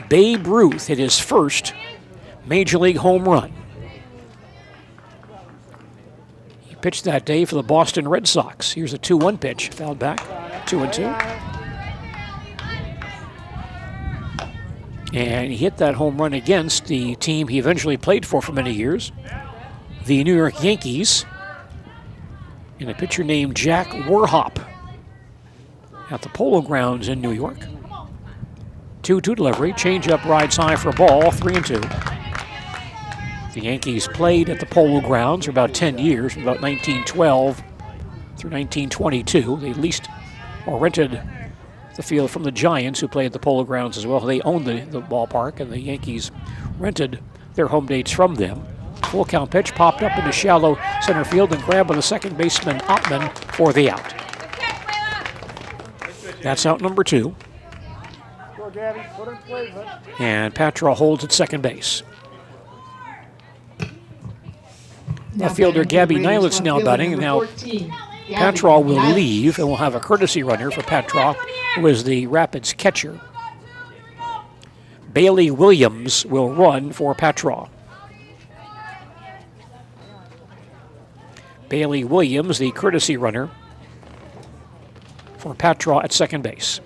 Babe Ruth hit his first Major League home run. He pitched that day for the Boston Red Sox. Here's a 2-1 pitch, fouled back, 2-2. And he hit that home run against the team he eventually played for many years, the New York Yankees, and a pitcher named Jack Warhop at the Polo Grounds in New York. 2-2 delivery, changeup rides high for a ball, 3-2. The Yankees played at the Polo Grounds for about 10 years, from about 1912 through 1922. They leased or rented the field from the Giants, who played at the Polo Grounds as well. They owned the ballpark, and the Yankees rented their home dates from them. Full count pitch popped up into shallow center field and grabbed by the second baseman Ottman for the out. That's out number 2. And Patraw holds at second base. Left fielder Gabby Nylitz now batting, and now Patraw will leave, and we'll have a courtesy runner for Patraw, who is the Rapids catcher. Bailey Williams will run for Patraw. Bailey Williams, the courtesy runner for Patraw at second base.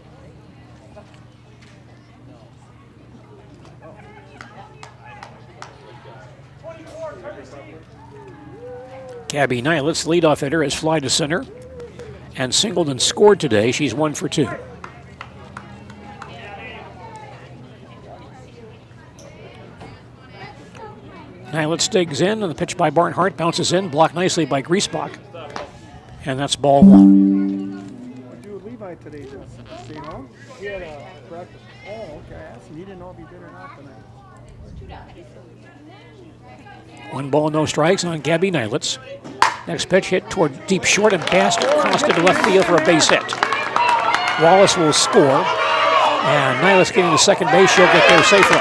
Gabby Nylitz, leadoff hitter, has fly to center and singled and scored today. She's 1 for 2. Nylitz digs in, and the pitch by Barnhart bounces in, blocked nicely by Griesbach. And that's ball 1. Do Levi today, just stay home? He had a practice. Oh, okay. I asked him. He didn't know if he did or not tonight. 1 ball, no strikes on Gabby Nylitz. Next pitch hit toward deep short, and Bastard crossed into left field for a base hit. Wallace will score, and Nylitz getting to second base. She'll get there safely.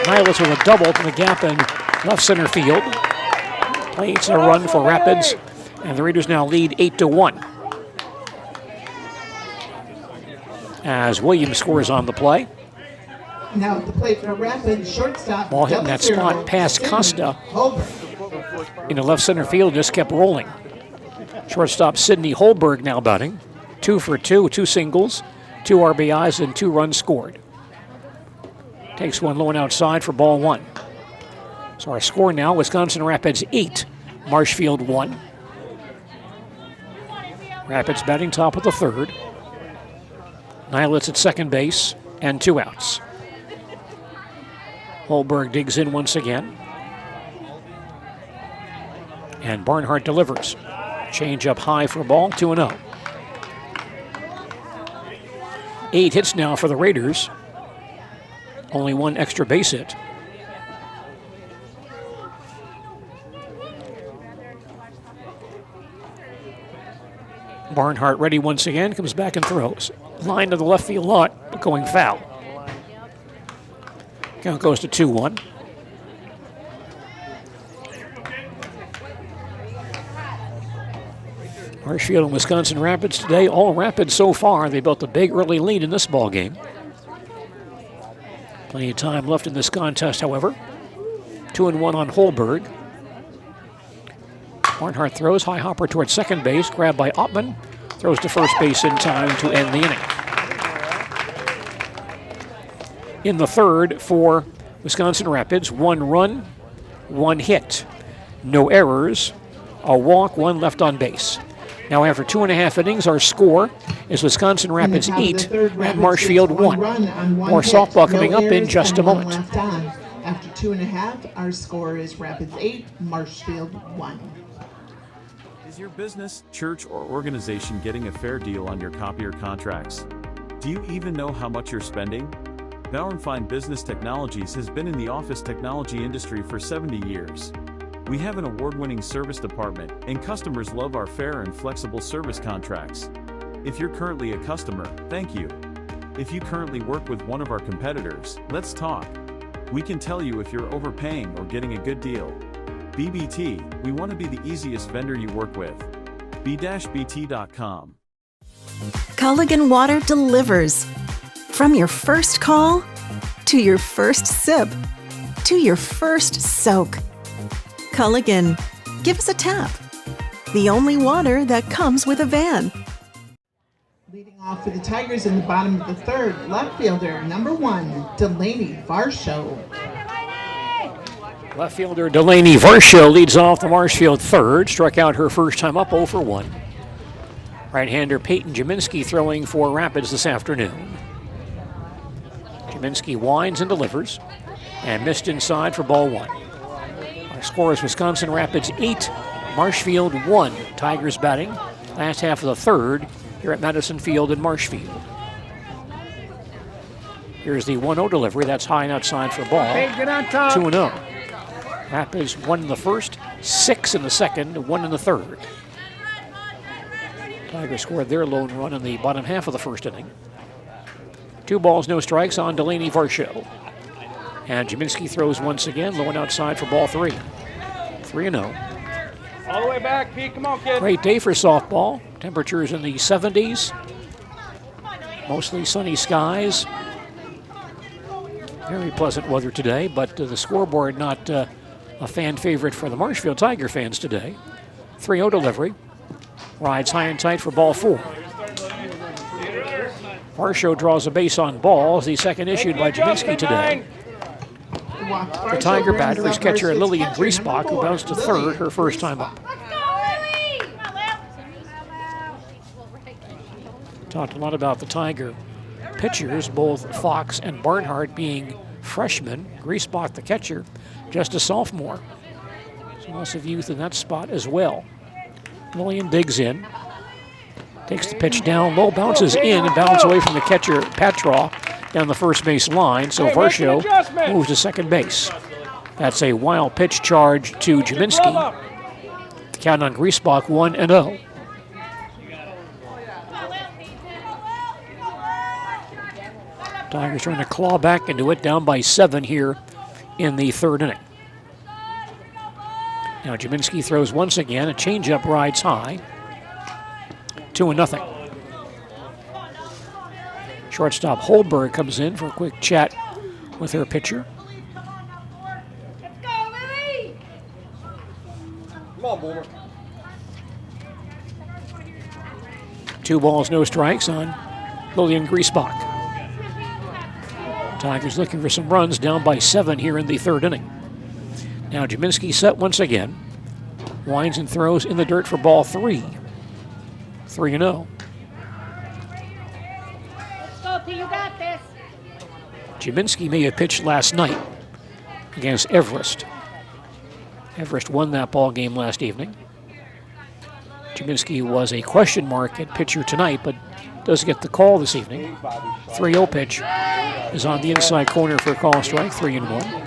Nylitz with a double from the gap in left center field. Plays a run for Rapids, and the Raiders now lead 8-1. As Williams scores on the play. Now at the plate for Rapids, shortstop. Ball hitting that spot past Costa in the left center field, just kept rolling. Shortstop Sidney Holberg now batting. 2 for 2, 2 singles, 2 RBIs, and 2 runs scored. Takes one low and outside for ball 1. So our score now, Wisconsin Rapids 8, Marshfield 1. Rapids batting top of the third. Nylitz at second base, and 2 outs. Holberg digs in once again. And Barnhart delivers. Change up high for a ball, 2-0. 8 hits now for the Raiders. Only 1 extra base hit. Barnhart ready once again, comes back and throws. line to the left field lot, but going foul. Count goes to 2-1. Marshfield and Wisconsin Rapids today, all Rapids so far. They built a big early lead in this ball game. Plenty of time left in this contest, however. 2-1 on Holberg. Barnhart throws, high hopper towards second base, grabbed by Ottman. Throws to first base in time to end the inning. In the third for Wisconsin Rapids, 1 run, 1 hit. No errors, a walk, 1 left on base. Now after 2.5 innings, our score is Wisconsin Rapids 8 and Marshfield 1. More softball coming up in just a moment. After 2.5, our score is Rapids 8, Marshfield 1. Is your business, church, or organization getting a fair deal on your copier contracts? Do you even know how much you're spending? Bauernfeind Business Technologies has been in the office technology industry for 70 years. We have an award-winning service department, and customers love our fair and flexible service contracts. If you're currently a customer, thank you. If you currently work with one of our competitors, let's talk. We can tell you if you're overpaying or getting a good deal. BBT, we want to be the easiest vendor you work with. b-bt.com. Culligan Water delivers. From your first call, to your first sip, to your first soak. Culligan, give us a tap. The only water that comes with a van. Leading off for the Tigers in the bottom of the third, left fielder number 1, Delaney Varsho. Left fielder Delaney Varsho leads off the Marshfield third. Struck out her first time up 0-for-1. Right-hander Peyton Jaminski throwing for Rapids this afternoon. Jaminski winds and delivers, and missed inside for ball 1. Our score is Wisconsin Rapids 8, Marshfield 1. Tigers batting last half of the third here at Madison Field in Marshfield. Here's the 1-0 delivery. That's high and outside for ball. Hey, get on top. 2-0. Rapids 1 in the first, 6 in the second, 1 in the third. Tigers scored their lone run in the bottom half of the first inning. 2 balls, no strikes on Delaney Varsho. And Jaminski throws once again, low and outside for ball 3. 3-0. All the way back, Pete. Come on, kid. Great day for softball. Temperatures in the 70s. Mostly sunny skies. Very pleasant weather today, but the scoreboard not a fan favorite for the Marshfield Tiger fans today. 3-0 delivery. Rides high and tight for ball 4. Varsho draws a base on balls, the second issued by Jaminski today. The Tiger batter is catcher Lillian Griesbach, who bounced to third her first time up. Talked a lot about the Tiger pitchers, both Fox and Barnhart being freshmen. Griesbach, the catcher, just a sophomore. So lots of youth in that spot as well. Lillian digs in, takes the pitch down low, bounces in and bounces away from the catcher Patrow down the first base line, so Varsho moves to second base. That's a wild pitch charge to Jaminski. The count on Griesbach 1-0. Tigers trying to claw back into it, down by 7 here in the third inning. Now Jaminski throws once again, a changeup rides high. 2-0. Shortstop Holberg comes in for a quick chat with her pitcher. Come on, Boomer. 2 balls, no strikes on Lillian Griesbach. Tigers looking for some runs, down by 7 here in the third inning. Now Jaminski set once again. Winds and throws in the dirt for ball 3. 3-0. You got this. Jaminski may have pitched last night against Everest. Everest won that ball game last evening. Jaminski was a question mark at pitcher tonight, but does get the call this evening. 3-0 pitch is on the inside corner for a call strike, 3-1.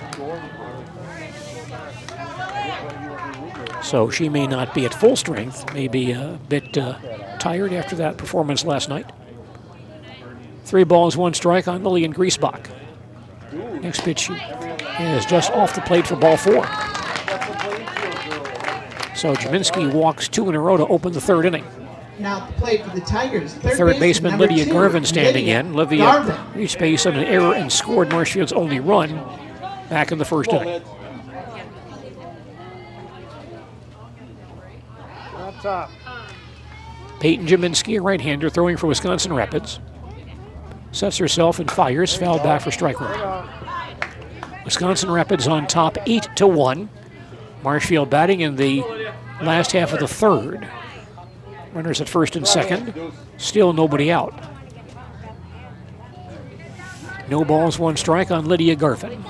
So she may not be at full strength, may be a bit tired after that performance last night. 3 balls, 1 strike on Lillian Griesbach. Next pitch is just off the plate for ball 4. So Jaminski walks 2 in a row to open the 3rd inning. Now at the plate for the Tigers. Third baseman number Lydia 2, Garvin standing in. Lydia Garvin. reached base on an error and scored Marshfield's only run back in the 1st inning. On top. Peyton Jaminski, a right-hander, throwing for Wisconsin Rapids. Sets herself and fires, fouled back for strike 1. Wisconsin Rapids on top 8-1. Marshfield batting in the last half of the 3rd. Runners at 1st and 2nd. Still nobody out. No balls, 1 strike on Lydia Garvin.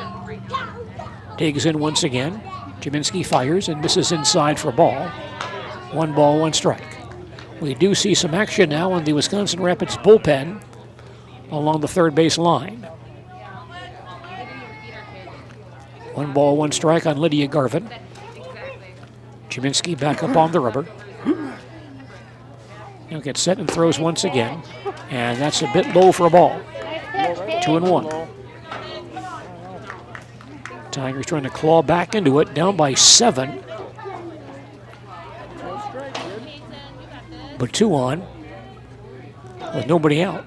Digs in once again. Jaminski fires and misses inside for a ball. 1 ball, 1 strike. We do see some action now on the Wisconsin Rapids bullpen along the 3rd base line. 1 ball, 1 strike on Lydia Garvin. Jaminski back up on the rubber. Now gets set and throws once again. And that's a bit low for a ball. 2-1. Tigers trying to claw back into it, down by 7. But 2 on with nobody out.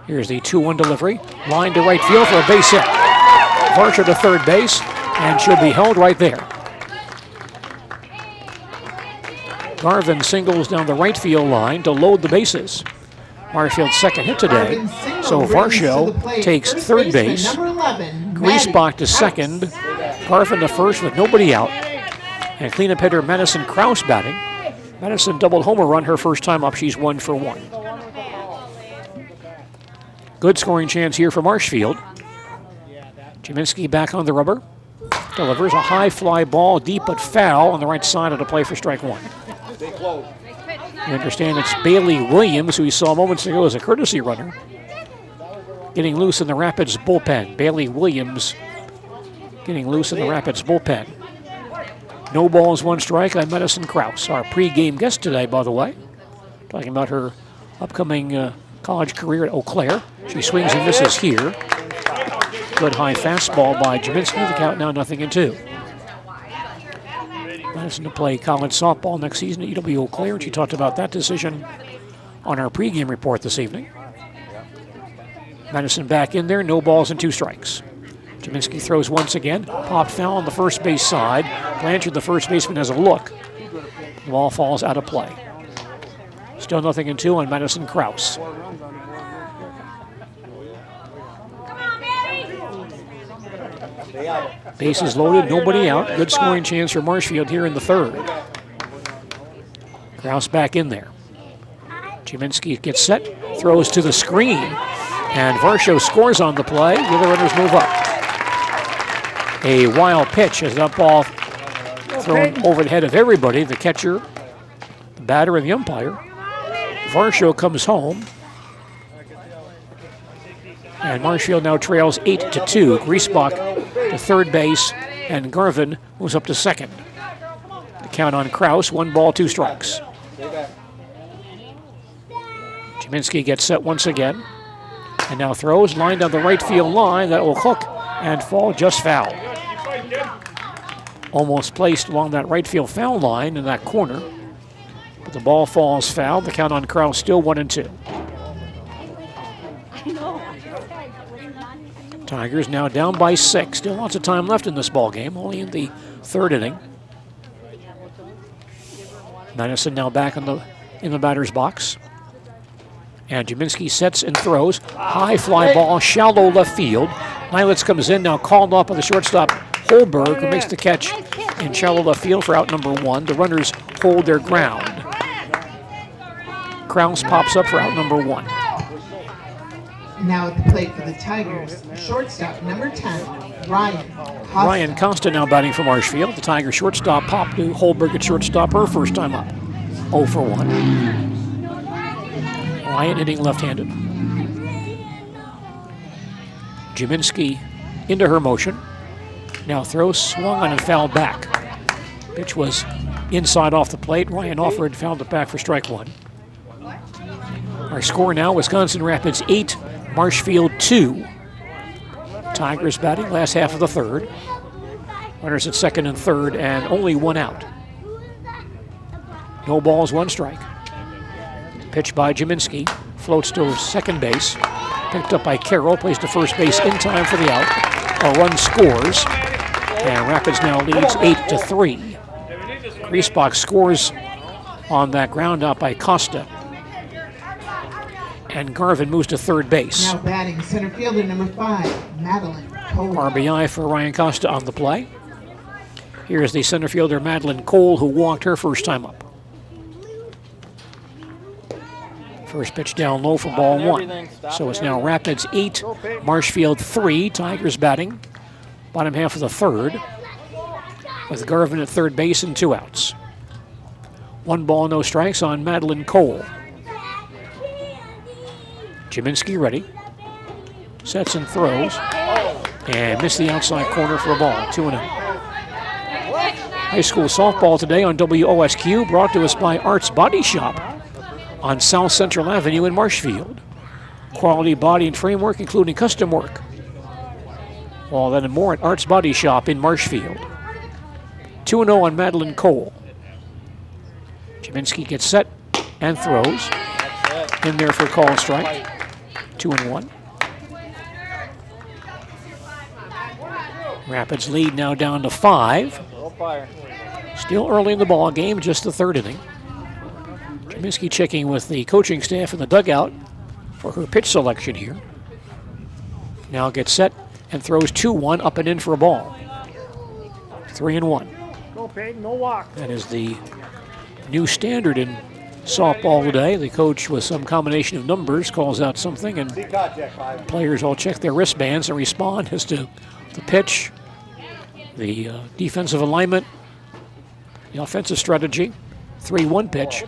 Here's the 2-1 delivery. Line to right field for a base hit. Varsha to 3rd base, and she'll be held right there. Garvin singles down the right field line to load the bases. Marshfield's 2nd hit today. So Varsho takes 3rd base. Griesbach to 2nd. Garvin to 1st with nobody out. And cleanup hitter Madison Krause batting. Madison doubled homer run her first time up. She's 1 for 1. Good scoring chance here for Marshfield. Jaminski back on the rubber. Delivers a high fly ball, deep but foul on the right side of the play for strike 1. You understand it's Bailey Williams, who we saw moments ago as a courtesy runner, getting loose in the Rapids bullpen. Bailey Williams getting loose in the Rapids bullpen. No balls, 1 strike on Madison Krause, our pregame guest today, by the way. Talking about her upcoming college career at Eau Claire. She swings and misses here. Good high fastball by Jaminski. The count now 0-2. Madison to play college softball next season at UW Eau Claire, and she talked about that decision on our pregame report this evening. Madison back in there, no balls and 2 strikes. Jaminski throws once again, popped foul on the 1st base side. Blanchard, the 1st baseman, has a look. The ball falls out of play. Still 0-2 on Madison Krause. Bases loaded, nobody out. Good scoring chance for Marshfield here in the 3rd. Krause back in there. Jaminski gets set, throws to the screen, and Varsho scores on the play. The other runners move up. A wild pitch as that ball thrown over the head of everybody, the catcher, the batter, and the umpire. Varsho comes home. And Marshfield now trails 8-2. Griesbach to 3rd base, and Garvin moves up to 2nd. The count on Krause, 1 ball, 2 strikes. Jaminski gets set once again, and now throws, line down the right field line. That will hook and fall just foul. Almost placed along that right field foul line in that corner, but the ball falls foul. The count on Krause still 1-2. Tigers now down by 6. Still lots of time left in this ball game, only in the 3rd inning. Madison now back in the batter's box. And Jaminski sets and throws. High fly ball, shallow left field. Nylitz comes in, now called off by the shortstop Holberg, who makes the catch in shallow left field for out number 1. The runners hold their ground. Krause pops up for out number 1. Now at the plate for the Tigers, shortstop number 10, Ryan Costa. Ryan Costa now batting for Marshfield. The Tigers shortstop popped to Holberg at shortstop her first time up. 0 for 1. Ryan hitting left-handed. Jaminski into her motion. Now throws, swung on and fouled back. Pitch was inside off the plate. Ryan offered, fouled it back for strike 1. Our score now, Wisconsin Rapids 8, Marshfield 2. Tigers batting last half of the third. Runners at second and third, and only one out. No balls, one strike. Pitch by Jaminski. Floats to second base. Picked up by Carroll. Plays to first base in time for the out. A run scores. And Rapids now leads 8-3. Griesbach scores on that ground out by Costa. And Garvin moves to third base. Now batting center fielder number 5, Madeline Cole. RBI for Ryan Costa on the play. Here's the center fielder, Madeline Cole, who walked her first time up. First pitch down low for ball 1. So it's now Rapids 8, Marshfield 3. Tigers batting bottom half of the third with Garvin at third base and 2 outs. 1 ball, no strikes on Madeline Cole. Jaminski ready. Sets and throws. And missed the outside corner for a ball. 2-0. High school softball today on WOSQ, brought to us by Arts Body Shop on South Central Avenue in Marshfield. Quality body and framework, including custom work. All that and more at Arts Body Shop in Marshfield. 2-0 on Madeline Cole. Jaminski gets set and throws. In there for a call and strike. 2-1. Rapids lead now down to 5. Still early in the ball game, just the third inning. Jaminski checking with the coaching staff in the dugout for her pitch selection here. Now gets set and throws 2-1 up and in for a ball. 3-1. Go, Peyton, no walk. That is the new standard in softball today. The coach, with some combination of numbers, calls out something, and players all check their wristbands and respond as to the pitch, the defensive alignment, the offensive strategy. 3-1 pitch.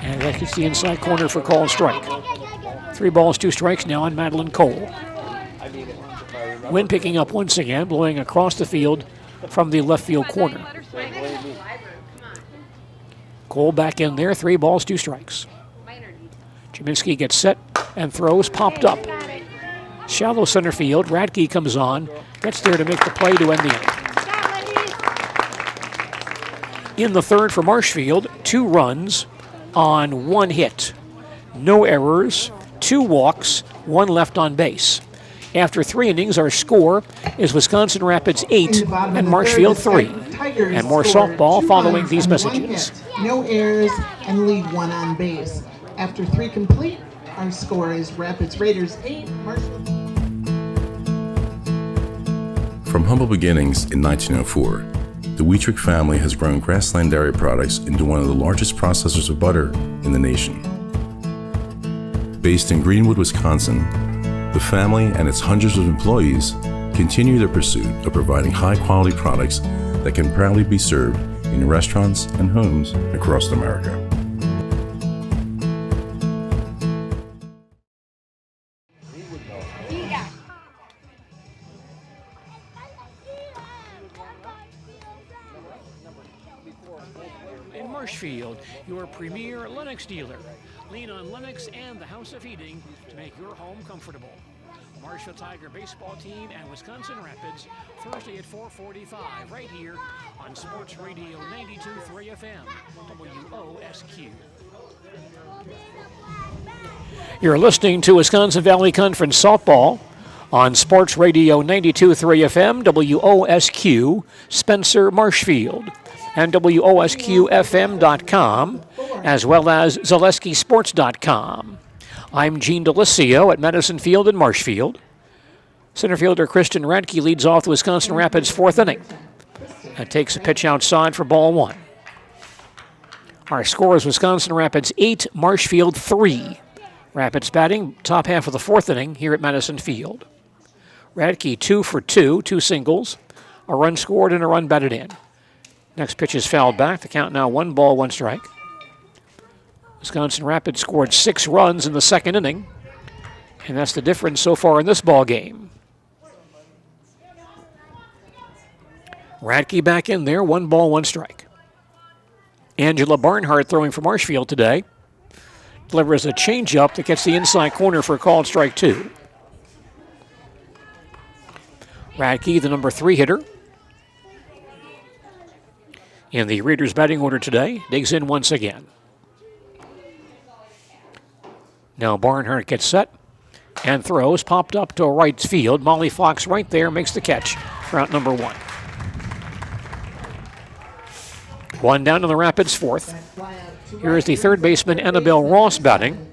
And that gets the inside corner for call and strike. 3 balls, 2 strikes now on Madeline Cole. Wind picking up once again, blowing across the field from the left field corner. Cole back in there, 3 balls, 2 strikes. Jaminski gets set and throws, popped up. Shallow center field, Radke comes on, gets there to make the play to end the inning. In the third for Marshfield, 2 runs on 1 hit. No errors, 2 walks, 1 left on base. After 3 innings, our score is Wisconsin Rapids 8 and Marshfield 3. And more softball following these messages. No errors and lead 1 on base. After 3 complete, our score is Rapids Raiders 8, Marshfield. From humble beginnings in 1904, the Wheatrick family has grown Grassland Dairy Products into one of the largest processors of butter in the nation. Based in Greenwood, Wisconsin, the family and its hundreds of employees continue their pursuit of providing high-quality products that can proudly be served in restaurants and homes across America. In Marshfield, your premier Lennox dealer. Lean on Lennox and the House of Heating to make your home comfortable. The Marshfield Tiger baseball team and Wisconsin Rapids, Thursday at 4:45, right here on Sports Radio 92.3 FM, WOSQ. You're listening to Wisconsin Valley Conference softball on Sports Radio 92.3 FM, WOSQ, Spencer, Marshfield, and WOSQFM.com, as well as ZaleskiSports.com. I'm Gene Delisio at Madison Field in Marshfield. Center fielder Kristen Radke leads off the Wisconsin Rapids 4th inning and takes a pitch outside for ball 1. Our score is Wisconsin Rapids 8, Marshfield 3. Rapids batting top half of the 4th inning here at Madison Field. Radke 2 for 2, 2 singles, a run scored and a run batted in. Next pitch is fouled back. The count now 1 ball, 1 strike. Wisconsin Rapids scored 6 runs in the 2nd inning, and that's the difference so far in this ball game. Radke back in there, 1 ball, 1 strike. Angela Barnhart throwing for Marshfield today. delivers a changeup that gets the inside corner for a called strike 2. Radke, the number 3 hitter in the Raiders batting order today, digs in once again. Now Barnhart gets set and throws, popped up to right field. Molly Fox right there makes the catch for out number 1. 1 down to the Rapids' 4th. Here is the third baseman, Annabelle Ross, batting.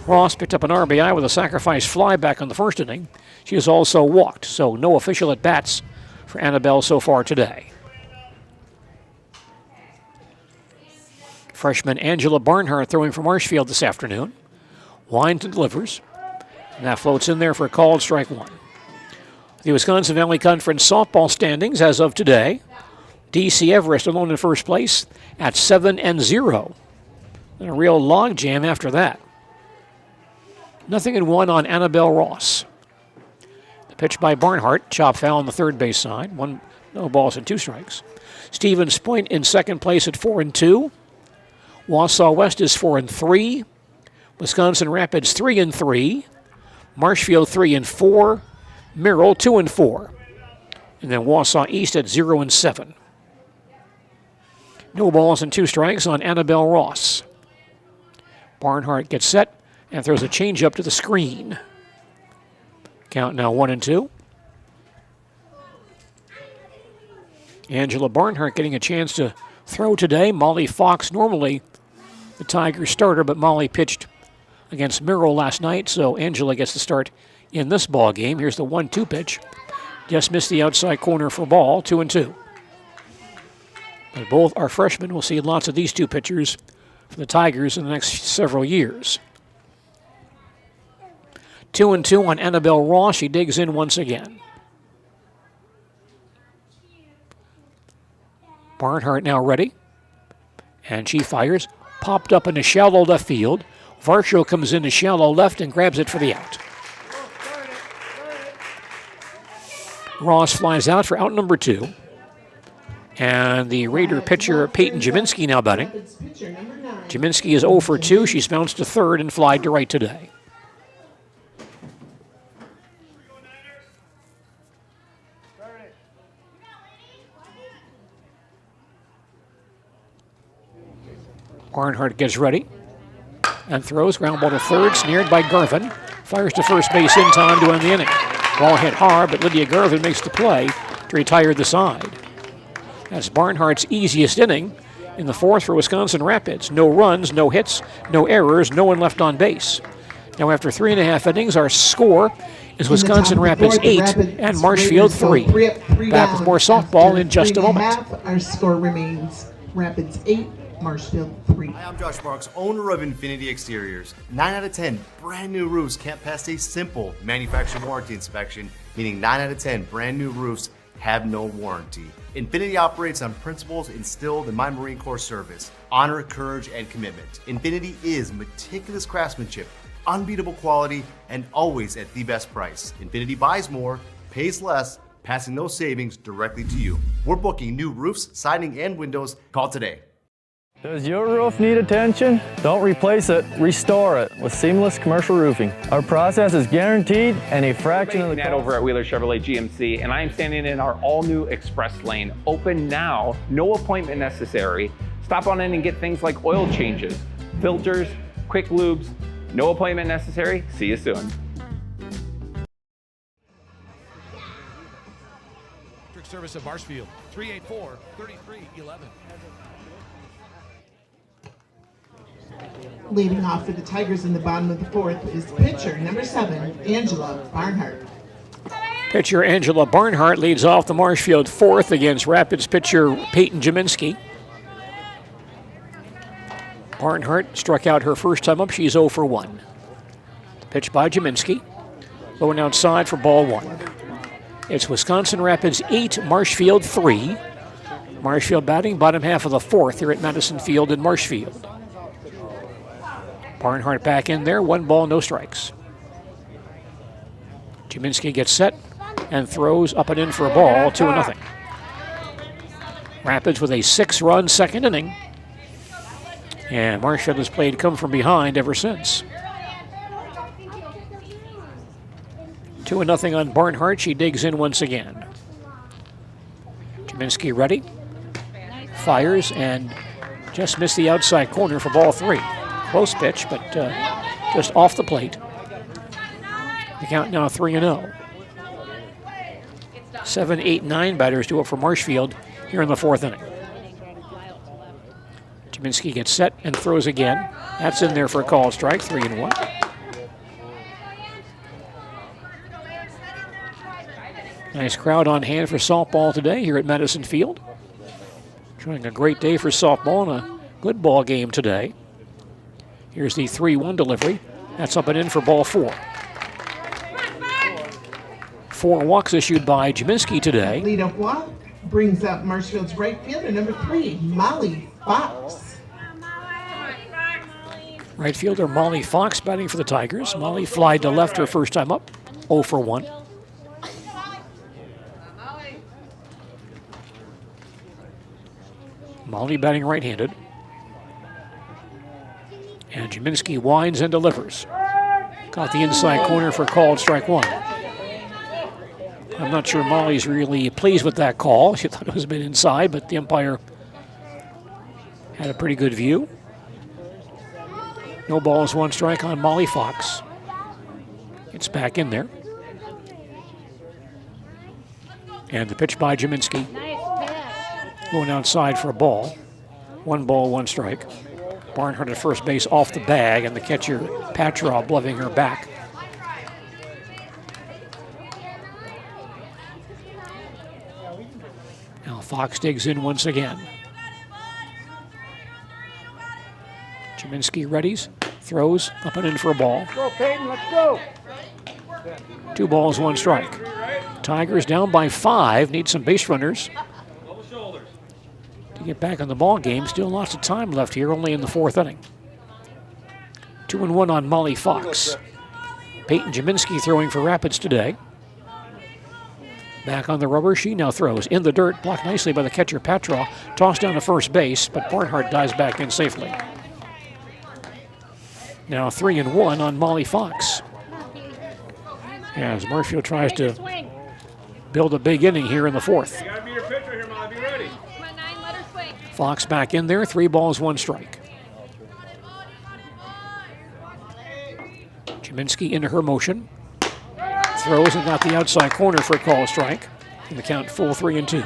Ross picked up an RBI with a sacrifice fly back in the first inning. She has also walked, so no official at-bats for Annabelle so far today. Freshman Angela Barnhart throwing for Marshfield this afternoon. Winds and delivers. And that floats in there for a called strike 1. The Wisconsin Valley Conference softball standings as of today. DC Everest alone in first place at 7-0. And a real log jam after that. 0-1 on Annabelle Ross. The pitch by Barnhart, chop foul on the third base side. no balls and 2 strikes. Stevens Point in second place at 4-2. Wausau West is 4-3. Wisconsin Rapids 3-3. Marshfield 3-4. Merrill 2-4. And then Wausau East at 0-7. No balls and 2 strikes on Annabelle Ross. Barnhart gets set and throws a changeup to the screen. Count now 1-2. Angela Barnhart getting a chance to throw today. Molly Fox, normally the Tigers starter, but Molly pitched against Merrill last night, so Angela gets the start in this ball game. Here's the 1-2 pitch. Just missed the outside corner for ball, 2-2. But both are freshmen. We'll see lots of these 2 pitchers for the Tigers in the next several years. 2-2 on Annabelle Ross. She digs in once again. Barnhart now ready. And she fires. Popped up in a shallow left field. Varsho comes into shallow left and grabs it for the out. Ross flies out for out number 2. And the Raider pitcher, Peyton Jaminski, now batting. Jaminski is 0 for 2. She's bounced to third and flied to right today. Barnhart gets ready and throws. Ground ball to third, snared by Garvin. Fires to first base in time to end the inning. Ball hit hard, but Lydia Garvin makes the play to retire the side. That's Barnhart's easiest inning in the 4th for Wisconsin Rapids. No runs, no hits, no errors, no one left on base. Now after 3.5 innings, our score is Wisconsin Rapids 8 and Marshfield 3. Back with more softball in just a moment. Our score remains Rapids 8, Marshfield 3. Hi, I'm Josh Marks, owner of Infinity Exteriors. 9 out of 10 brand new roofs can't pass a simple manufacturer warranty inspection, meaning 9 out of 10 brand new roofs have no warranty. Infinity operates on principles instilled in my Marine Corps service: honor, courage, and commitment. Infinity is meticulous craftsmanship, unbeatable quality, and always at the best price. Infinity buys more, pays less, passing those savings directly to you. We're booking new roofs, siding, and windows. Call today. Does your roof need attention? Don't replace it, restore it with Seamless Commercial Roofing. Our process is guaranteed and a fraction of the cost. Over at Wheeler Chevrolet GMC, and I am standing in our all-new express lane. Open now, no appointment necessary. Stop on in and get things like oil changes, filters, quick lubes. No appointment necessary. See you soon. Service of Marshfield, 384-3311. Leading off for the Tigers in the bottom of the 4th is pitcher number 7, Angela Barnhart. Pitcher Angela Barnhart leads off the Marshfield 4th against Rapids pitcher Peyton Jaminski. Barnhart struck out her first time up. She's 0 for 1. Pitch by Jaminski. Going outside for ball 1. It's Wisconsin Rapids 8, Marshfield 3. Marshfield batting bottom half of the 4th here at Madison Field in Marshfield. Barnhart back in there, 1 ball, no strikes. Jaminski gets set and throws up and in for a ball, 2-0. Rapids with a 6-run second inning. And Marshfield has played come from behind ever since. 2-0 on Barnhart. She digs in once again. Jaminski ready. Fires and just missed the outside corner for ball 3. Close pitch, but just off the plate. The count now 3-0. 7, 8, 9 batters do it for Marshfield here in the 4th inning. Jaminski gets set and throws again. That's in there for a called strike, 3-1. Nice crowd on hand for softball today here at Madison Field. Showing a great day for softball and a good ball game today. Here's the 3-1 delivery. That's up and in for ball 4. 4 walks issued by Jaminski today. Lead-up walk brings up Marshfield's right fielder, number 3, Molly Fox. Right fielder Molly Fox batting for the Tigers. Molly flied to left her first time up, 0 for 1. Molly batting right-handed. And Jaminski winds and delivers. Got the inside corner for called strike 1. I'm not sure Molly's really pleased with that call. She thought it was a bit inside, but the umpire had a pretty good view. No balls, 1 strike on Molly Fox. It's back in there. And the pitch by Jaminski. Going outside for a ball. 1 ball, 1 strike. Barnhart at first base off the bag, and the catcher, Patrol, bluffing her back. Now Fox digs in once again. Jaminski readies, throws, up and in for a ball. Go, Peyton, let's go. 2 balls, 1 strike. Tigers down by 5, need some base runners to get back on the ball game. Still lots of time left here, only in the 4th inning. 2-1 on Molly Fox. Peyton Jaminski throwing for Rapids today. Back on the rubber, she now throws in the dirt, blocked nicely by the catcher Patrol. Tossed down to first base, but Barnhart dives back in safely. Now 3-1 on Molly Fox. As Marshfield tries to build a big inning here in the 4th. You gotta be your pitcher here, Molly. Be ready. Fox back in there, 3 balls, 1 strike. Jaminski into her motion. Throws and got the outside corner for a call strike. And the count full 3-2.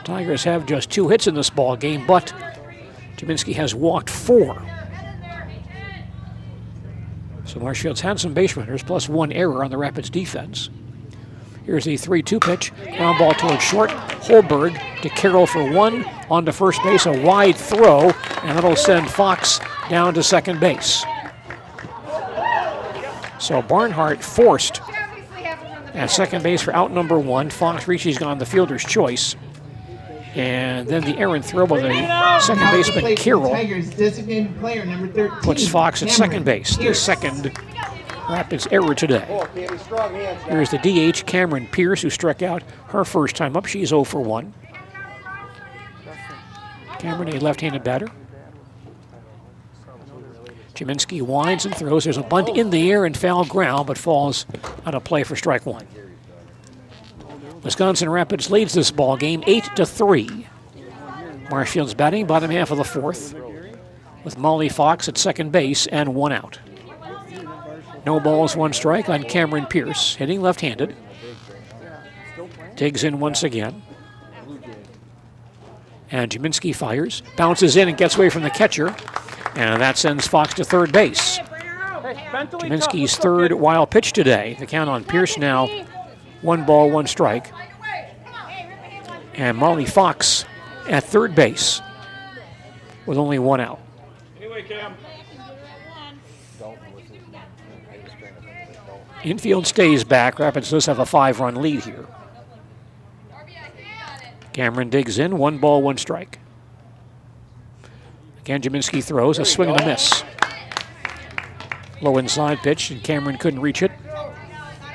Tigers have just 2 hits in this ball game, but Jaminski has walked 4. So Marshfield's had some base runners, plus 1 error on the Rapids defense. Here's the 3-2 pitch. Ground ball towards short. Holberg to Carroll for 1. On to first base, a wide throw, and that'll send Fox down to second base. So Barnhart forced at second base for out number 1. Fox reaches on the fielder's choice. And then the errant throw by the second baseman Carroll Tigers designated player, number 13, puts Fox at second base. The second Rapids error today. Here's the DH, Cameron Pierce, who struck out her first time up. She's 0 for 1. Cameron, a left-handed batter. Jaminski winds and throws. There's a bunt in the air and foul ground, but falls out of play for strike 1. Wisconsin Rapids leads this ball game 8-3. Marshfield's batting bottom half of the 4th with Molly Fox at second base and 1 out. No balls, 1 strike on Cameron Pierce, hitting left-handed. Digs in once again. And Jaminski fires, bounces in and gets away from the catcher. And that sends Fox to third base. Jaminski's 3rd wild pitch today. The count on Pierce now 1 ball, 1 strike. And Molly Fox at third base with only 1 out. Anyway, Cam. Infield stays back. Rapids does have a 5-run lead here. Cameron digs in, 1 ball, 1 strike. Again, Jaminski throws, a swing and a miss. Low inside pitch, and Cameron couldn't reach it.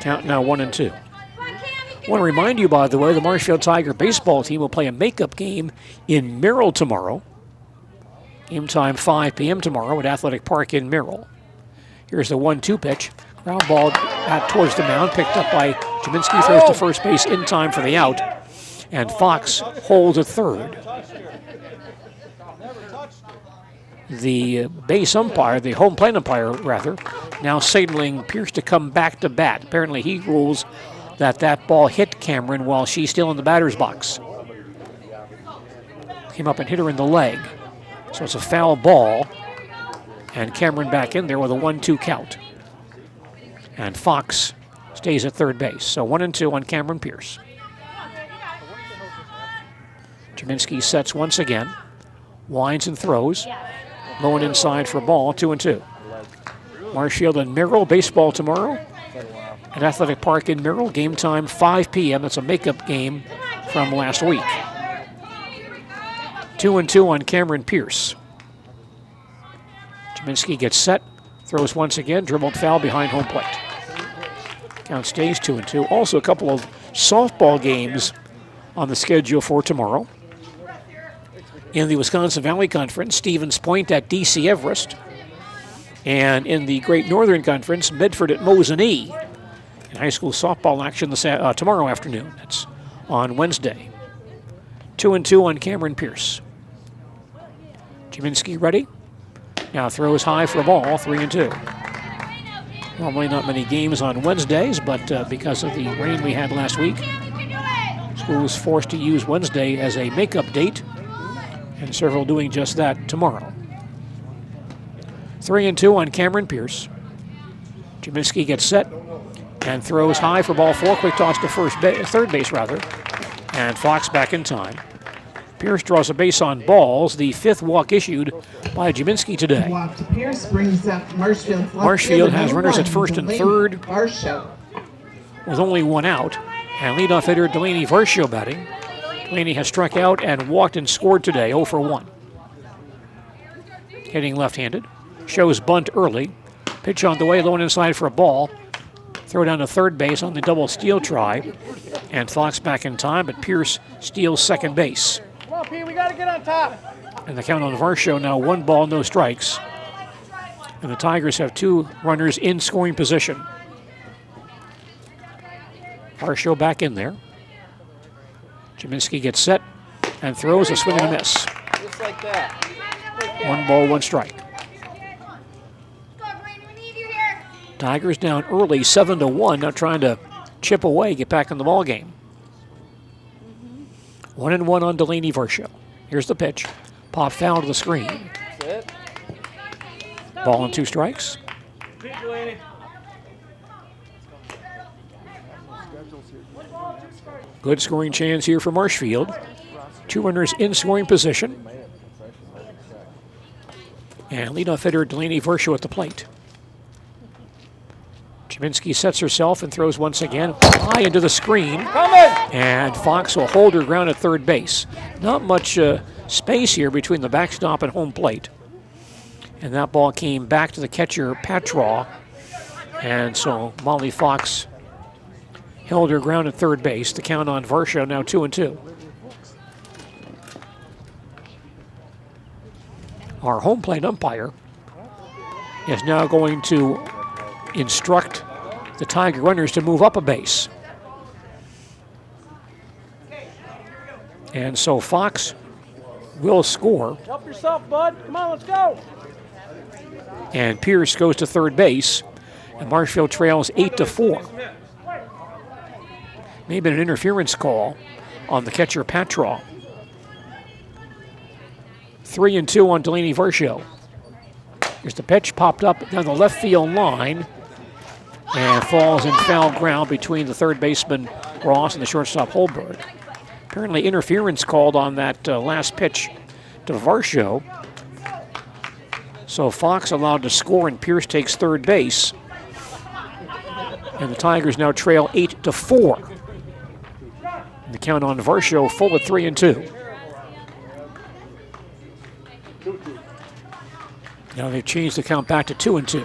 Count now 1-2. I want to remind you, by the way, the Marshfield Tiger baseball team will play a makeup game in Merrill tomorrow. Game time 5 p.m. tomorrow at Athletic Park in Merrill. Here's the 1-2 pitch. Ground ball out towards the mound, picked up by Jaminski, throws to first base in time for the out. And Fox holds at third. The base umpire, the home plate umpire rather, now signaling Pierce to come back to bat. Apparently he rules that ball hit Cameron while she's still in the batter's box. Came up and hit her in the leg. So it's a foul ball. And Cameron back in there with a 1-2 count. And Fox stays at third base. So 1-2 on Cameron Pierce. Jaminski sets once again. Winds and throws. Low and inside for a ball, 2-2. Marshfield and Merrill, baseball tomorrow at Athletic Park in Merrill. Game time 5 p.m. That's a makeup game from last week. 2-2 on Cameron Pierce. Jaminski gets set, throws once again, dribbled foul behind home plate. Count stays 2-2. Also a couple of softball games on the schedule for tomorrow. In the Wisconsin Valley Conference, Stevens Point at D.C. Everest. And in the Great Northern Conference, Medford at Mosinee. In high school softball action tomorrow afternoon. That's on Wednesday. 2-2 on Cameron Pierce. Jaminski ready. Now throws high for a ball, 3-2. Normally not many games on Wednesdays, but because of the rain we had last week, school was forced to use Wednesday as a makeup date, and several doing just that tomorrow. 3-2 on Cameron Pierce. Jaminski gets set and throws high for ball 4. Quick toss to third base rather, and Fox back in time. Pierce draws a base on balls, the 5th walk issued by Jaminski today. Walk to Pierce brings up Marshfield. Marshfield has runners at first and third with only one out. And leadoff hitter Delaney Varsho batting. Delaney has struck out and walked and scored today, 0 for 1. Hitting left-handed. Shows bunt early. Pitch on the way, low and inside for a ball. Throw down to third base on the double steal try. And Fox back in time, but Pierce steals second base. Come on, Pete, we got to get on top. And the count on Varsho now 1 ball, no strikes. And the Tigers have 2 runners in scoring position. Varsho back in there. Jaminski gets set and throws a swing and a miss. Just like that. 1 ball, 1 strike. Tigers down early, 7-1. Now trying to chip away, get back in the ball game. 1-1 on Delaney Varsho. Here's the pitch. Pop foul to the screen. Ball and 2 strikes. Good scoring chance here for Marshfield. 2 runners in scoring position. And leadoff hitter Delaney Varsho at the plate. Jaminski sets herself and throws once again high into the screen. And Fox will hold her ground at third base. Not much space here between the backstop and home plate. And that ball came back to the catcher, Patraw. And so Molly Fox held her ground at third base. The count on Varsho now 2-2. Our home plate umpire is now going to instruct the Tiger runners to move up a base. And so Fox will score. Help yourself, bud. Come on, let's go. And Pierce goes to third base. And Marshfield trails 8-4. Maybe an interference call on the catcher, Patraw. 3-2 on Delaney Varsho. Here's the pitch, popped up down the left field line and falls in foul ground between the third baseman, Ross, and the shortstop, Holberg. Apparently interference called on that last pitch to Varsho. So Fox allowed to score and Pierce takes third base. And the Tigers now trail 8-4. The count on Varsho full at 3-2. Now they've changed the count back to 2-2.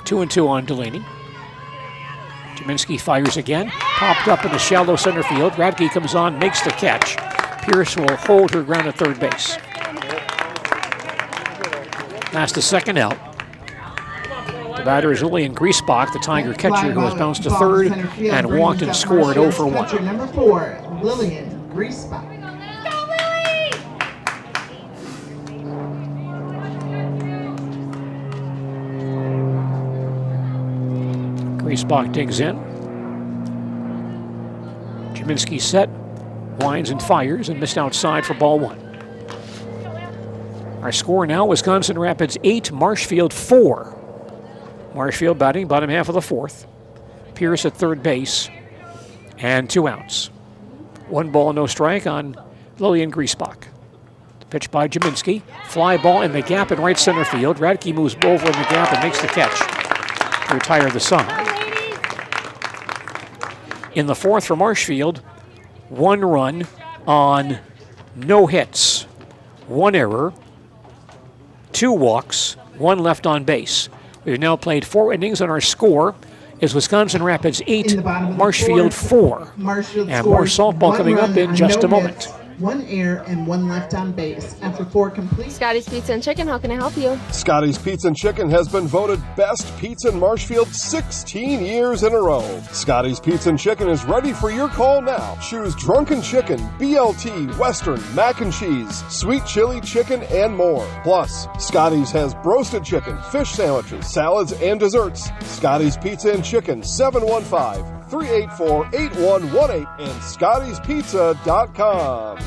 2-2 on Delaney. Jaminski fires again. Popped up in the shallow center field. Radke comes on, makes the catch. Pierce will hold her ground at third base. That's the second out. The batter is Lillian Griesbach, the Tiger catcher, who has bounced to third and walked and scored 0 for 1. Catcher number 4, Lillian Griesbach. Griesbach digs in. Jaminski set, winds and fires, and missed outside for ball 1. Our score now, Wisconsin Rapids 8, Marshfield 4. Marshfield batting bottom half of the 4th. Pierce at third base, and 2 outs. 1 ball, no strike on Lillian Griesbach. The pitch by Jaminski. Fly ball in the gap in right center field. Radke moves over in the gap and makes the catch to retire the side. In the 4th for Marshfield, 1 run on no hits, 1 error, 2 walks, 1 left on base. We've now played 4 innings, and our score is Wisconsin Rapids 8, Marshfield 4. And more softball coming up in just a moment. 1 error and 1 left on base. After 4 complete. Scotty's Pizza and Chicken, how can I help you? Scotty's Pizza and Chicken has been voted best pizza in Marshfield 16 years in a row. Scotty's Pizza and Chicken is ready for your call now. Choose drunken chicken, BLT, Western, mac and cheese, sweet chili chicken, and more. Plus, Scotty's has broasted chicken, fish sandwiches, salads, and desserts. Scotty's Pizza and Chicken, 715-384-8118 and Scotty'sPizza.com.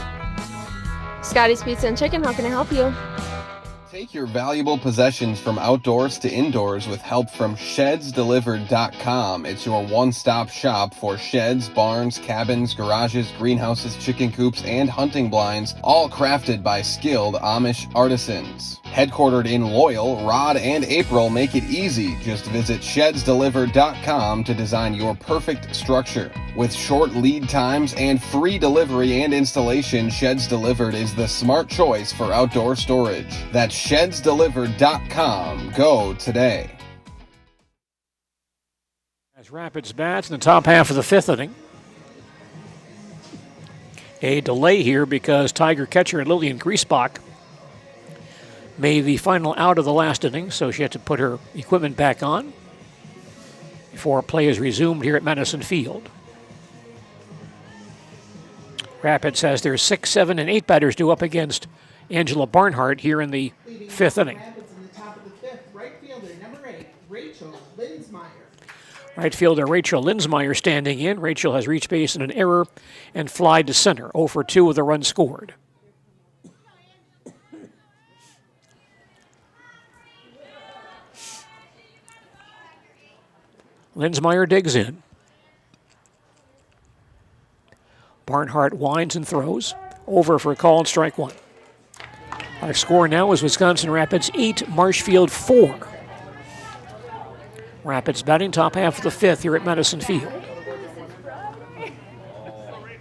Scotty's Pizza and Chicken, how can I help you? Take your valuable possessions from outdoors to indoors with help from ShedsDelivered.com. It's your one-stop shop for sheds, barns, cabins, garages, greenhouses, chicken coops, and hunting blinds, all crafted by skilled Amish artisans. Headquartered in Loyal, Rod and April make it easy. Just visit ShedsDelivered.com to design your perfect structure. With short lead times and free delivery and installation, Sheds Delivered is the smart choice for outdoor storage. That's ShedsDelivered.com. Go today. As Rapids bats in the top half of the 5th inning. A delay here because Tiger catcher Lillian Griesbach made the final out of the last inning, so she had to put her equipment back on before play is resumed here at Madison Field. Rapids has their 6, 7, and 8 batters due up against Angela Barnhart here in the 5th inning. Rapids in the top of the 5th, right fielder number 8, Rachel Linsmeyer. Right fielder Rachel Linsmeyer standing in. Rachel has reached base in an error and flied to center. 0 for 2 with a run scored. Linsmeyer digs in. Barnhart winds and throws. Over for a call and strike 1. Our score now is Wisconsin Rapids 8, Marshfield 4. Rapids batting top half of the 5th here at Madison Field.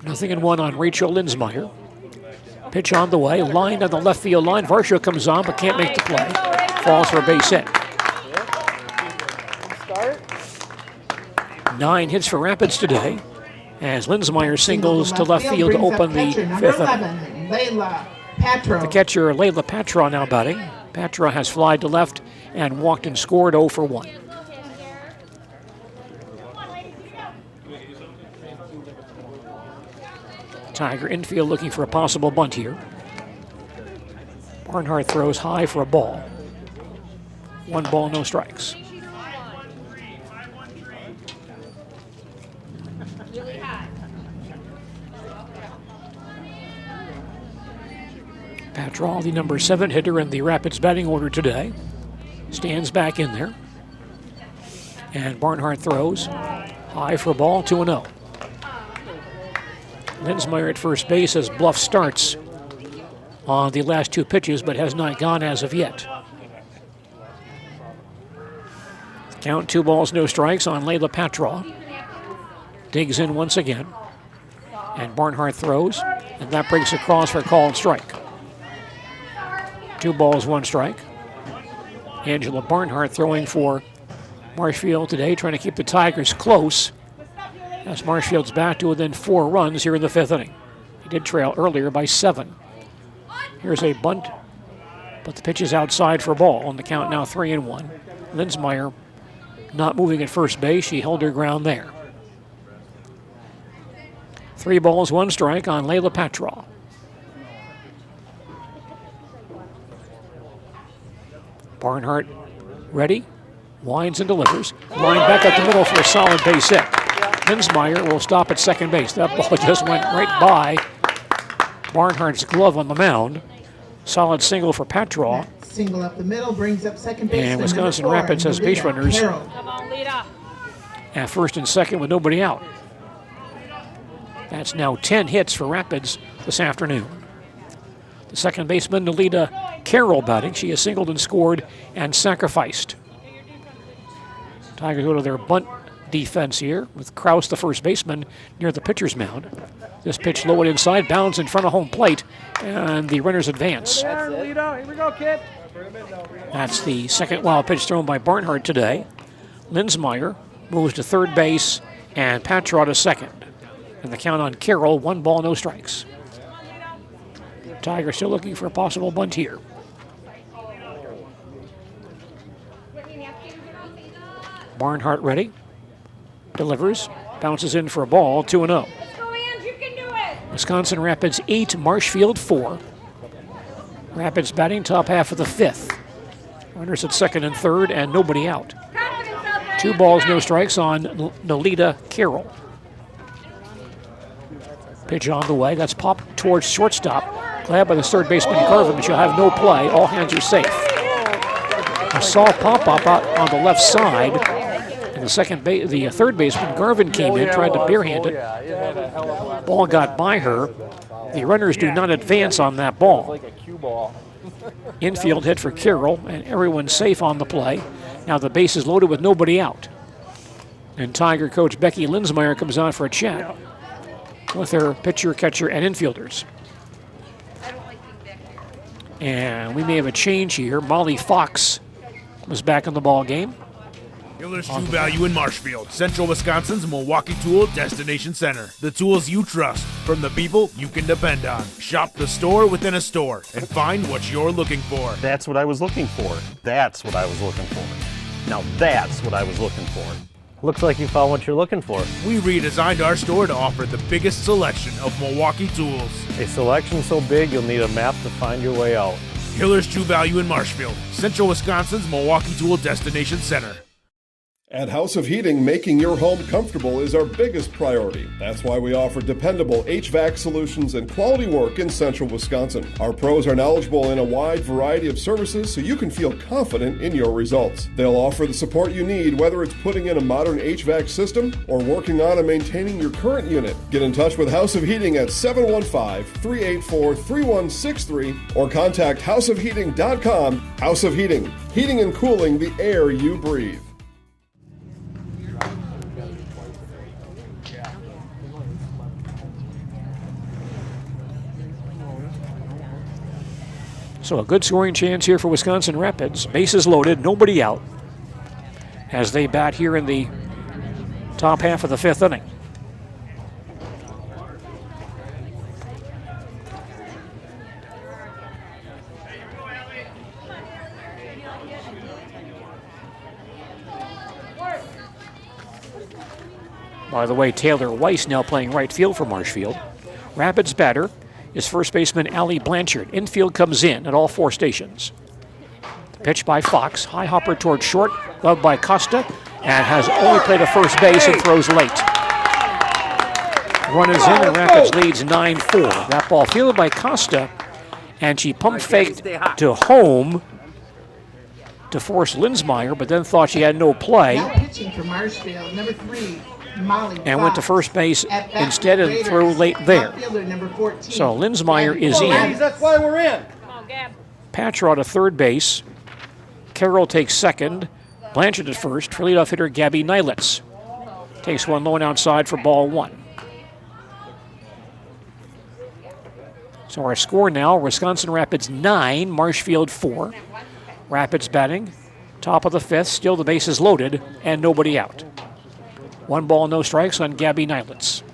0-1 on Rachel Linsmeyer. Pitch on the way, lined on the left field line. Varsho comes on but can't make the play. Falls for a base hit. 9 hits for Rapids today, as Linsmeyer singles to left field to open the 5th inning. The catcher, Layla Patra, now batting. Patra has flied to left and walked and scored 0 for 1. Tiger infield looking for a possible bunt here. Barnhart throws high for a ball. 1 ball, no strikes. Patrol, the number 7 hitter in the Rapids batting order today, stands back in there. And Barnhart throws high for a ball, 2-0. Linsmeyer at first base as Bluff starts on the last 2 pitches, but has not gone as of yet. Count 2 balls, no strikes on Layla Patra. Digs in once again. And Barnhart throws, and that breaks across for a call and strike. 2 balls, 1 strike. Angela Barnhart throwing for Marshfield today, trying to keep the Tigers close as Marshfield's back to within 4 runs here in the 5th inning. He did trail earlier by 7. Here's a bunt But the pitch is outside for ball. On the count now 3-1. Linsmeyer not moving at first base. She held her ground there. 3 balls, 1 strike on Layla Patraw. Barnhart ready, winds and delivers. Line back up the middle for a solid base hit. Linsmeyer will stop at second base. That ball just went right by Barnhart's glove on the mound. Solid single for Patraw. Single up the middle brings up second base. And Wisconsin Rapids has base runners at first and second with nobody out. That's now 10 hits for Rapids this afternoon. The second baseman, Nolita Carroll, batting. She has singled and scored and sacrificed. Tigers go to their bunt defense here with Kraus, the first baseman, near the pitcher's mound. This pitch lowered inside, bounds in front of home plate, and the runners advance. Here we go, kid. That's the second wild pitch thrown by Barnhart today. Linsmeyer moves to third base, and Patraw to second. And the count on Carroll, 1 ball, no strikes. Tigers still looking for a possible bunt here. Barnhart ready, delivers, bounces in for a ball, 2-0. Wisconsin Rapids 8, Marshfield 4. Rapids batting top half of the 5th. Runners at second and third and nobody out. 2 balls, no strikes on Nolita Carroll. Pitch on the way, that's popped towards shortstop. Glad by the third baseman Garvin, but she'll have no play. All hands are safe. A soft pop-up out on the left side. And the third baseman, Garvin, came in, tried to barehand it. Ball got by her. The runners do not advance on that ball. Infield hit for Carroll, and everyone's safe on the play. Now the base is loaded with nobody out. And Tiger coach Becky Linsmeyer comes out for a chat with her pitcher, catcher, and infielders. And we may have a change here. Molly Fox was back in the ball game. Hiller's True Value in Marshfield, Central Wisconsin's Milwaukee Tool Destination Center. The tools you trust from the people you can depend on. Shop the store within a store and find what you're looking for. That's what I was looking for. That's what I was looking for. Now that's what I was looking for. Looks like you found what you're looking for. We redesigned our store to offer the biggest selection of Milwaukee tools. A selection so big you'll need a map to find your way out. Hiller's True Value in Marshfield, Central Wisconsin's Milwaukee Tool Destination Center. At House of Heating, making your home comfortable is our biggest priority. That's why we offer dependable HVAC solutions and quality work in Central Wisconsin. Our pros are knowledgeable in a wide variety of services so you can feel confident in your results. They'll offer the support you need, whether it's putting in a modern HVAC system or working on and maintaining your current unit. Get in touch with House of Heating at 715-384-3163 or contact houseofheating.com. House of Heating, heating and cooling the air you breathe. So a good scoring chance here for Wisconsin Rapids. Bases loaded, nobody out, as they bat here in the top half of the 5th inning. By the way, Taylor Weiss now playing right field for Marshfield. Rapids batter is first baseman Allie Blanchard. Infield comes in at all 4 stations. Pitch by Fox, high hopper toward short, gloved by Costa, and has only played a first base and throws late. Run is in and Rapids leads 9-4. That ball fielded by Costa, and she pump faked to home to force Linsmeyer, but then thought she had no play. Now pitching for Marshfield, number 3. Molly And went to first base instead and threw late there. So Linsmeyer is in. That's why we're in. Patraw to third base. Carroll takes second. Blanchard at first. For leadoff hitter Gabby Nylitz takes one low and outside for ball 1. So our score now, Wisconsin Rapids 9, Marshfield 4. Rapids batting, top of the 5th, still the bases loaded and nobody out. 1 ball, no strikes on Gabby Nylitz.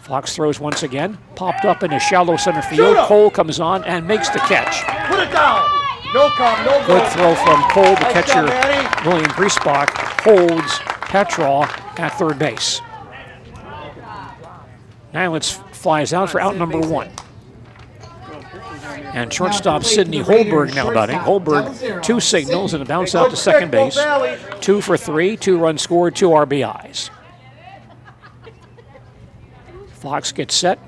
Fox throws once again, popped up in a shallow center field. Cole comes on and makes the catch. Put it down. No count, no goal. Good throw from Cole. The Nice catcher, job, Manny. William Griesbach, holds Petrol at third base. Nylands flies out for out number 1. And shortstop Sidney Holberg now batting. Holberg, 2 signals and a bounce out to second base. 2 for 3, 2 runs scored, 2 RBIs. Fox gets set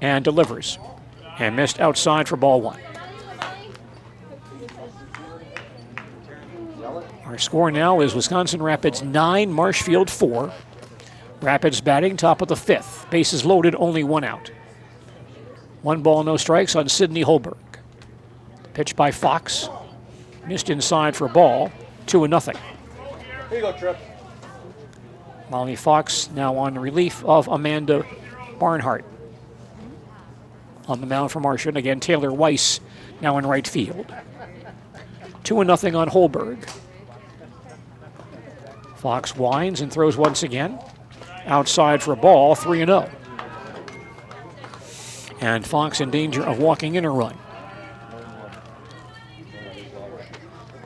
and delivers. And missed outside for ball 1. Our score now is Wisconsin Rapids 9, Marshfield 4. Rapids batting top of the 5th. Bases loaded, only 1 out. 1 ball, no strikes on Sidney Holberg. Pitch by Fox. Missed inside for a ball. 2-0. Here you go, Trip. Molly Fox now on relief of Amanda Barnhart. On the mound for Marshfield. Again, Taylor Weiss now in right field. 2-0 on Holberg. Fox winds and throws once again. Outside for a ball, 3-0. And Fox in danger of walking in a run.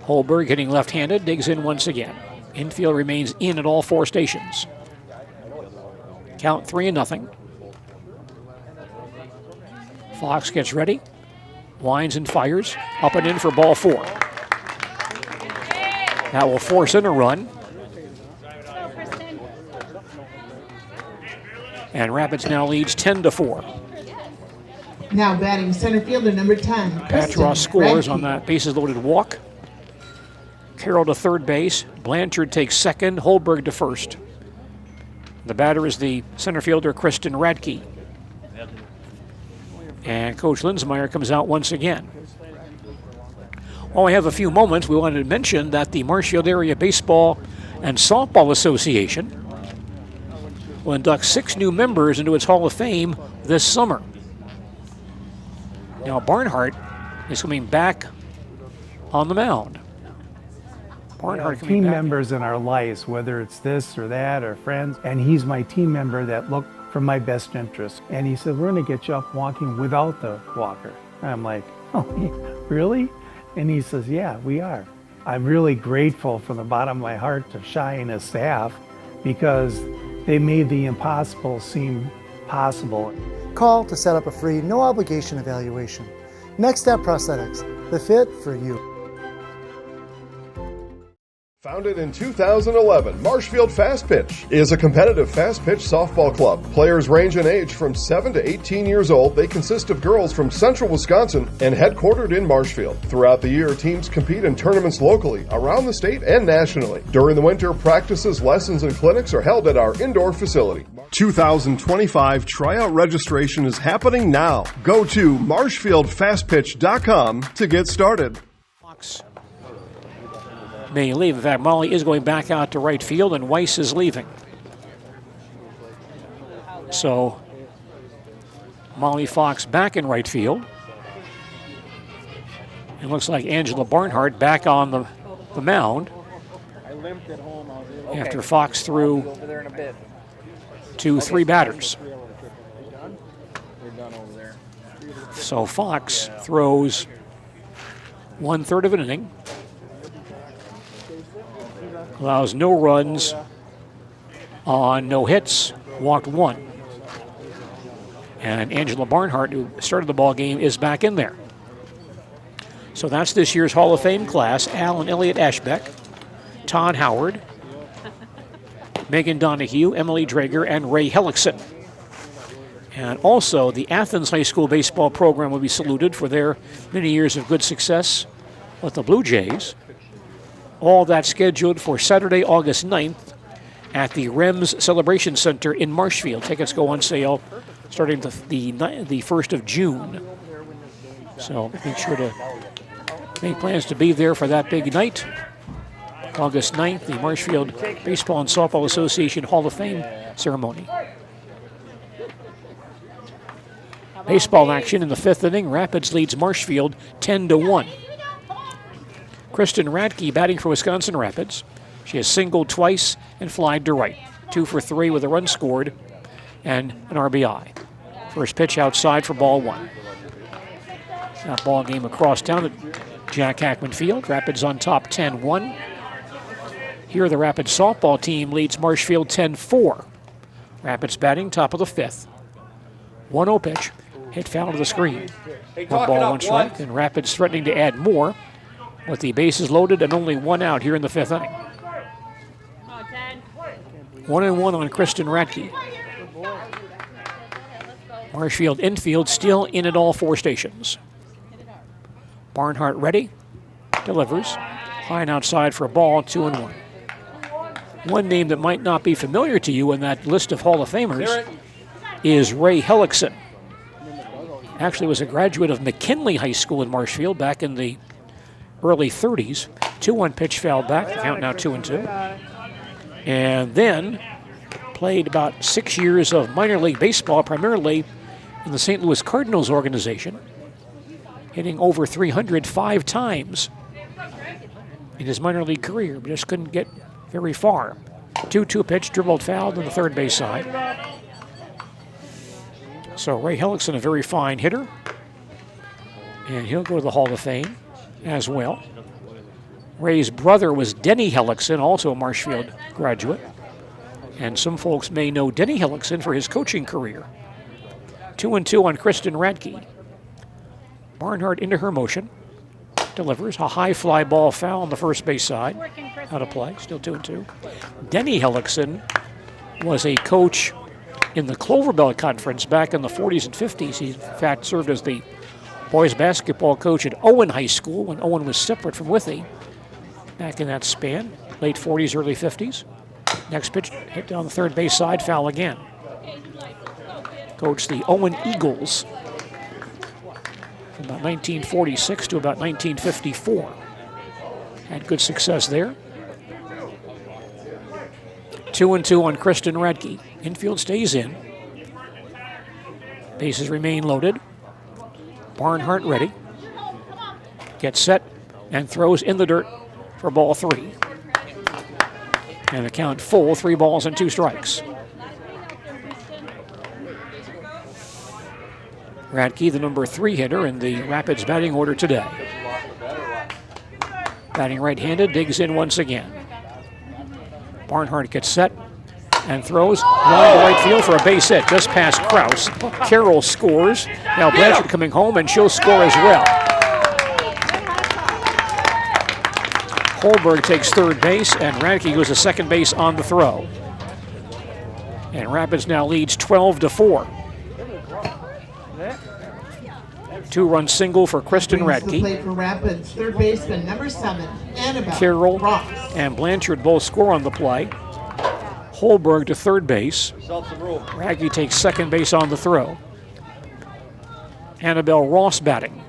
Holberg hitting left-handed, digs in once again. Infield remains in at all 4 stations. Count 3-0. Fox gets ready, winds and fires, up and in for ball 4. That will force in a run. And Rapids now leads 10-4. Now batting center fielder number 10. Patros scores on that bases loaded walk. Carroll to third base. Blanchard takes second. Holberg to first. The batter is the center fielder Kristen Radke. And Coach Linsmeyer comes out once again. While we have a few moments, we wanted to mention that the Marshfield Area Baseball and Softball Association will induct 6 new members into its Hall of Fame this summer. Now Barnhart is coming back on the mound. Barnhart coming team back. members in our lives, whether it's this or that or friends, and he's my team member that looked for my best interest. And he said, we're going to get you up walking without the walker. And I'm like, oh, really? And he says, yeah, we are. I'm really grateful from the bottom of my heart to Shai and his staff because they made the impossible seem possible. Call to set up a free, no obligation evaluation. Next Step Prosthetics, the fit for you. Founded in 2011, Marshfield Fast Pitch is a competitive fast pitch softball club. Players range in age from 7 to 18 years old. They consist of girls from central Wisconsin and headquartered in Marshfield. Throughout the year, teams compete in tournaments locally, around the state, and nationally. During the winter, practices, lessons, and clinics are held at our indoor facility. 2025 tryout registration is happening now. Go to marshfieldfastpitch.com to get started. May leave. In fact, Molly is going back out to right field, and Weiss is leaving. So, Molly Fox back in right field. It looks like Angela Barnhart back on the mound after Fox threw 3 batters. So Fox throws 1/3 of an inning. Allows no runs on no hits, walked 1. And Angela Barnhart, who started the ball game, is back in there. So that's this year's Hall of Fame class. Al and Elliot Ashbeck, Todd Howard, Megan Donahue, Emily Drager, and Ray Hellickson. And also the Athens High School baseball program will be saluted for their many years of good success with the Blue Jays. All that scheduled for Saturday, August 9th at the REMS Celebration Center in Marshfield. Tickets go on sale starting the 1st of June. So make sure to make plans to be there for that big night. August 9th, the Marshfield Baseball and Softball Association Hall of Fame ceremony. Baseball action in the 5th inning. Rapids leads Marshfield 10-1. Kristen Radke batting for Wisconsin Rapids. She has singled twice and flied to right. 2 for 3 with a run scored. and an RBI. First pitch outside for ball 1. That ball game across town at Jack Hackman Field. Rapids on top 10-1. Here the Rapids softball team leads Marshfield 10-4. Rapids batting top of the 5th. 1-0 pitch, hit foul to the screen. 1 ball, 1 strike, and Rapids threatening to add more with the bases loaded and only 1 out here in the 5th inning. 1-1 on Kristen Radke. Marshfield infield still in at all 4 stations. Barnhart ready, delivers, high and outside for a ball, 2-1. One name that might not be familiar to you in that list of Hall of Famers is Ray Hellickson. Actually was a graduate of McKinley High School in Marshfield back in the early 30s. 2-1 pitch fouled back, the count now 2-2. And then played about 6 years of minor league baseball, primarily in the St. Louis Cardinals organization, hitting over 305 times in his minor league career, but just couldn't get very far. 2-2 pitch, dribbled fouled on the third base side. So Ray Hellickson, a very fine hitter, and he'll go to the Hall of Fame as well. Ray's brother was Denny Hellickson, also a Marshfield graduate, and some folks may know Denny Hellickson for his coaching career. 2-2 on Kristen Radke. Barnhart into her motion. Delivers a high fly ball foul on the first base side. Out of play, still 2-2. Denny Hellickson was a coach in the Clover Belt Conference back in the 40s and 50s. He, in fact, served as the boys basketball coach at Owen High School when Owen was separate from Withee back in that span, late 40s, early 50s. Next pitch, hit down the third base side, foul again. Coached the Owen Eagles from about 1946 to about 1954. Had good success there. 2-2 on Kristen Radke. Infield stays in. Bases remain loaded. Barnhart ready. Gets set and throws in the dirt for ball 3. And the count full, 3 balls and 2 strikes. Radke, the number 3 hitter in the Rapids batting order today. Batting right-handed, digs in once again. Barnhart gets set and throws line to right field for a base hit just past Krause. Carroll scores. Now Blanchard coming home, and she'll score as well. Holberg takes third base, and Radke goes to second base on the throw. And Rapids now leads 12-4. 2-run single for Kristen Radke. For Rapids, third baseman number 7, Annabelle Carroll Ross. and Blanchard both score on the play. Holberg to third base. Radke takes second base on the throw. Annabelle Ross batting.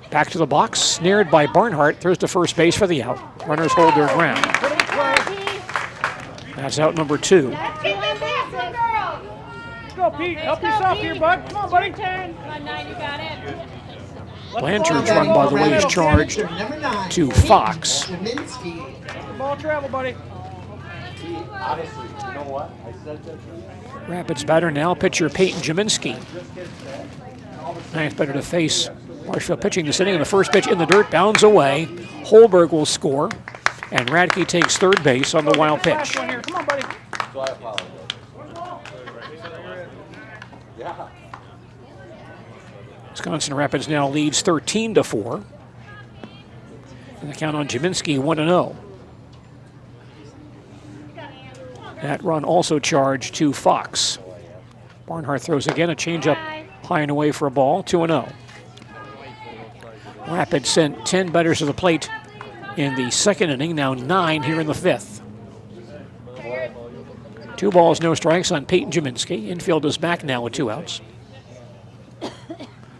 Back to the box, snared by Barnhart, throws to first base for the out. Runners hold their ground. That's out number 2. Let's go, Pete. Help yourself here, bud. Come on, buddy. Turn. Come on, 9, you got it. Blanchard's run, by the way, is charged to Fox. Ball travel, buddy. Honestly, you know what? I said that. Rapids batter now, pitcher Peyton Jaminski. Ninth better to face Marshfield pitching this inning, and the first pitch in the dirt bounds away. Holberg will score, and Radke takes third base on the wild pitch. Come on, buddy. So I apologize. Yeah. Wisconsin Rapids now leads 13-4. And the count on Jaminski 1-0. That run also charged to Fox. Barnhart throws again, a changeup high and away for a ball, 2-0. Rapids sent 10 batters to the plate in the second inning, now 9 here in the 5th. 2 balls, no strikes on Peyton Jaminski. Infield is back now with 2 outs.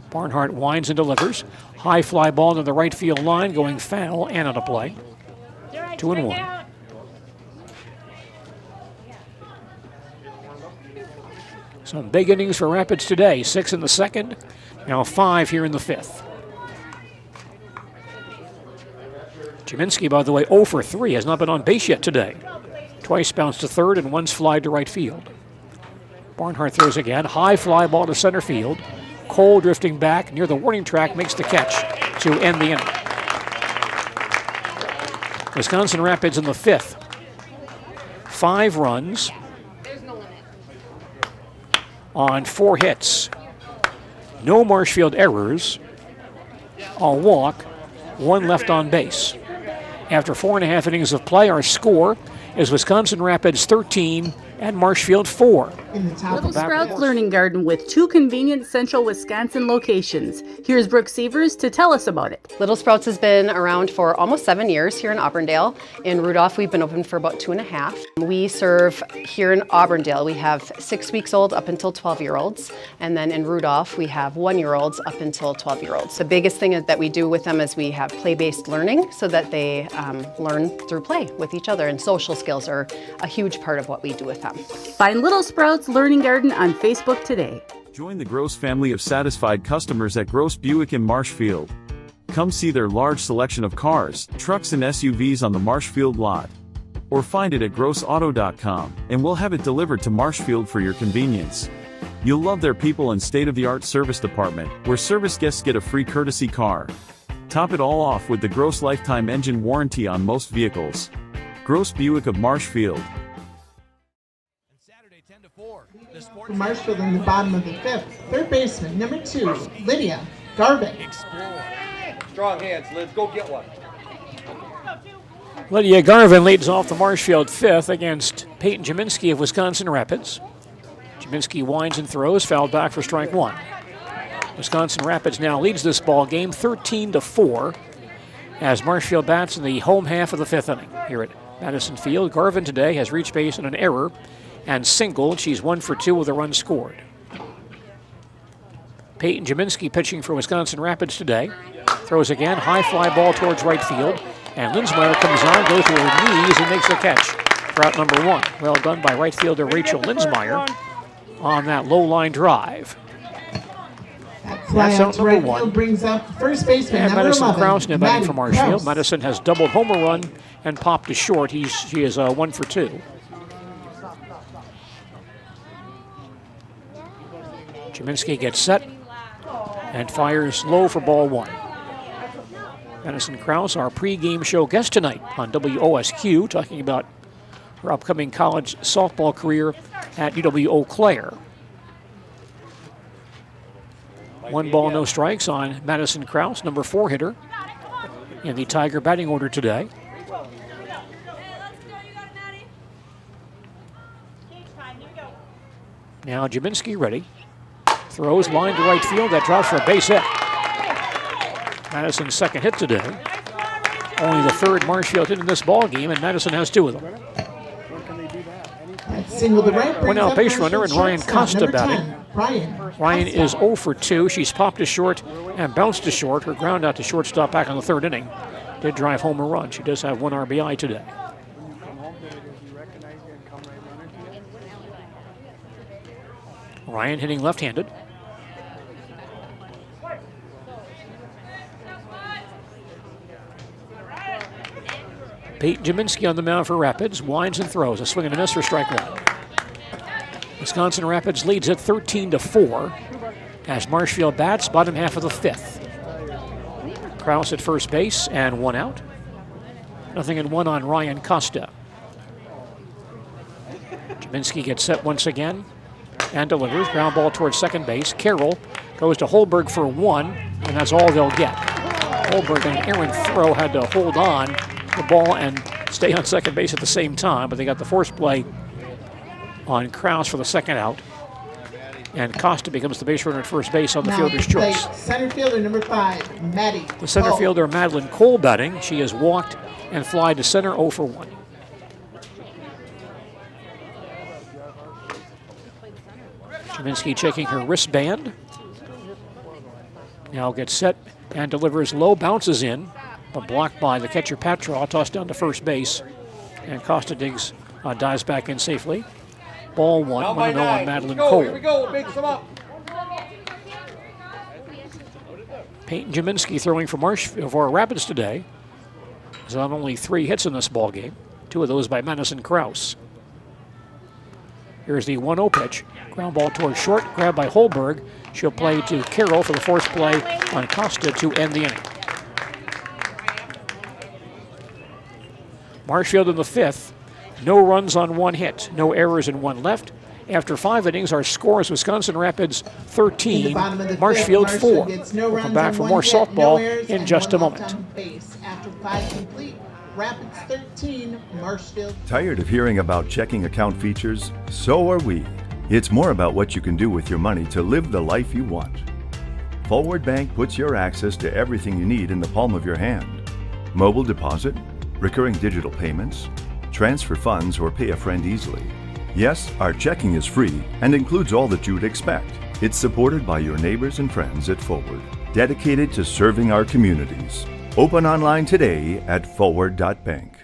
Barnhart winds and delivers. High fly ball to the right field line, going foul and out of play. 2-1. Some big innings for Rapids today. 6 in the second, now 5 here in the 5th. Jaminski, by the way, 0 for 3, has not been on base yet today. Twice bounced to third and once flied to right field. Barnhart throws again. High fly ball to center field. Cole drifting back near the warning track makes the catch to end the inning. Wisconsin Rapids in the 5th. 5 runs on 4 hits. No Marshfield errors. A walk, 1 left on base. After 4.5 innings of play, our score is Wisconsin Rapids 13 and Marshfield 4. Little Sprouts Learning Garden with 2 convenient central Wisconsin locations. Here's Brooke Sievers to tell us about it. Little Sprouts has been around for almost 7 years here in Auburndale. In Rudolph, we've been open for about 2.5. We serve here in Auburndale. We have 6 weeks old up until 12-year-olds. And then in Rudolph, we have 1-year-olds up until 12-year-olds. The biggest thing that we do with them is we have play-based learning so that they learn through play with each other. And social skills are a huge part of what we do with them. Find Little Sprouts Learning Garden on Facebook today. Join the Gross family of satisfied customers at Gross Buick in Marshfield. Come see their large selection of cars, trucks and SUVs on the Marshfield lot. Or find it at grossauto.com, and we'll have it delivered to Marshfield for your convenience. You'll love their people and state-of-the-art service department, where service guests get a free courtesy car. Top it all off with the Gross lifetime engine warranty on most vehicles. Gross Buick of Marshfield. Marshfield in the bottom of the 5th. Third baseman, number 2, Lydia Garvin. Strong hands, Liz. Go get one. Lydia Garvin leads off the Marshfield 5th against Peyton Jaminski of Wisconsin Rapids. Jaminski winds and throws, fouled back for strike 1. Wisconsin Rapids now leads this ball game 13-4 as Marshfield bats in the home half of the 5th inning. Here at Madison Field, Garvin today has reached base on an error and singled. She's 1 for 2 with a run scored. Peyton Jaminski pitching for Wisconsin Rapids today. Throws again, high fly ball towards right field. And Linsmeyer comes on, goes to her knees and makes the catch for out number 1. Well done by right fielder Rachel Linsmeyer on that low line drive. That's out number 1. Brings up first baseman and number Madison 11, Krause now batting for Marshfield. Krause. Madison has doubled home run and popped to short. She is 1 for 2. Jaminski gets set and fires low for ball 1. Madison Krause, our pregame show guest tonight on WOSQ, talking about her upcoming college softball career at UW Eau Claire. 1 ball, no strikes on Madison Krause, number 4 hitter in the Tiger batting order today. Now Jaminski ready. Throws line to right field. That drops for a base hit. Madison's 2nd hit today. Only the 3rd Marshfield hit in this ball game, and Madison has 2 of them. Single to right. One out base runner and Ryan Costa batting. Ryan is 0 for 2. She's popped to short and bounced to short. Her ground out to shortstop back on the 3rd inning did drive home a run. She does have 1 RBI today. Ryan hitting left-handed. Peyton Jaminski on the mound for Rapids. Winds and throws. A swing and a miss for strike 1. Wisconsin Rapids leads it 13-4 as Marshfield bats bottom half of the 5th. Krause at first base and 1 out. 0-1 on Ryan Costa. Jaminski gets set once again and delivers. Ground ball towards second base. Carroll goes to Holberg for 1, and that's all they'll get. Holberg and Aaron Throw had to hold on the ball and stay on second base at the same time, but they got the force play on Krause for the 2nd out. And Costa becomes the base runner at first base on the fielder's choice. Center fielder number 5, Maddie. The center fielder, Madeline Cole, batting. She has walked and fly to center 0 for 1. Jaminski checking her wristband. Now gets set and delivers low, bounces in, but blocked by the catcher Patraw, tossed down to first base. And Costa dives back in safely. Ball 1, 1-0 on Madeline Cole. Here we go, mix them up. Peyton Jaminski throwing for Rapids today. He's on only 3 hits in this ball game. 2 of those by Madison Krause. Here's the 1-0 pitch. Ground ball towards short, grabbed by Holberg. She'll play to Carroll for the forced play on Costa to end the inning. Marshfield in the 5th. No runs on 1 hit, no errors and 1 left. After 5 innings, our score is Wisconsin Rapids 13, Marshfield 4. We'll come back for more softball in just a moment. After 5 complete, Rapids 13, Marshfield. Tired of hearing about checking account features? So are we. It's more about what you can do with your money to live the life you want. Forward Bank puts your access to everything you need in the palm of your hand. Mobile deposit, recurring digital payments, transfer funds, or pay a friend easily. Yes, our checking is free and includes all that you would expect. It's supported by your neighbors and friends at Forward, dedicated to serving our communities. Open online today at forward.bank.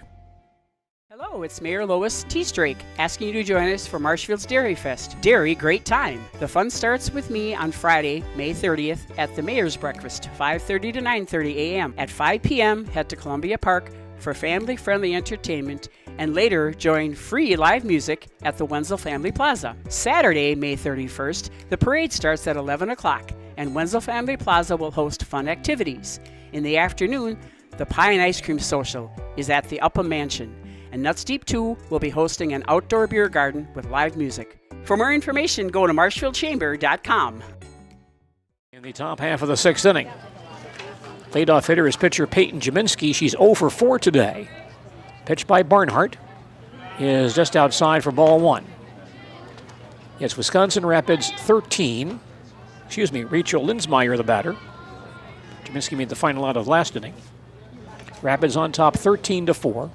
Hello, it's Mayor Lois Teastrake asking you to join us for Marshfield's Dairy Fest. Dairy, great time. The fun starts with me on Friday, May 30th at the Mayor's Breakfast, 5:30 to 9:30 a.m. At 5 p.m., head to Columbia Park for family-friendly entertainment, and later join free live music at the Wenzel Family Plaza. Saturday, May 31st, the parade starts at 11 o'clock, and Wenzel Family Plaza will host fun activities. In the afternoon, the Pie and Ice Cream Social is at the Upham Mansion, and Nuts Deep 2 will be hosting an outdoor beer garden with live music. For more information, go to marshfieldchamber.com. In the top half of the 6th inning, leadoff hitter is pitcher Peyton Jaminski. She's 0 for 4 today. Pitch by Barnhart is just outside for ball 1. It's Wisconsin Rapids 13. Rachel Linsmeyer, the batter. Jaminski made the final out of last inning. Rapids on top 13-4.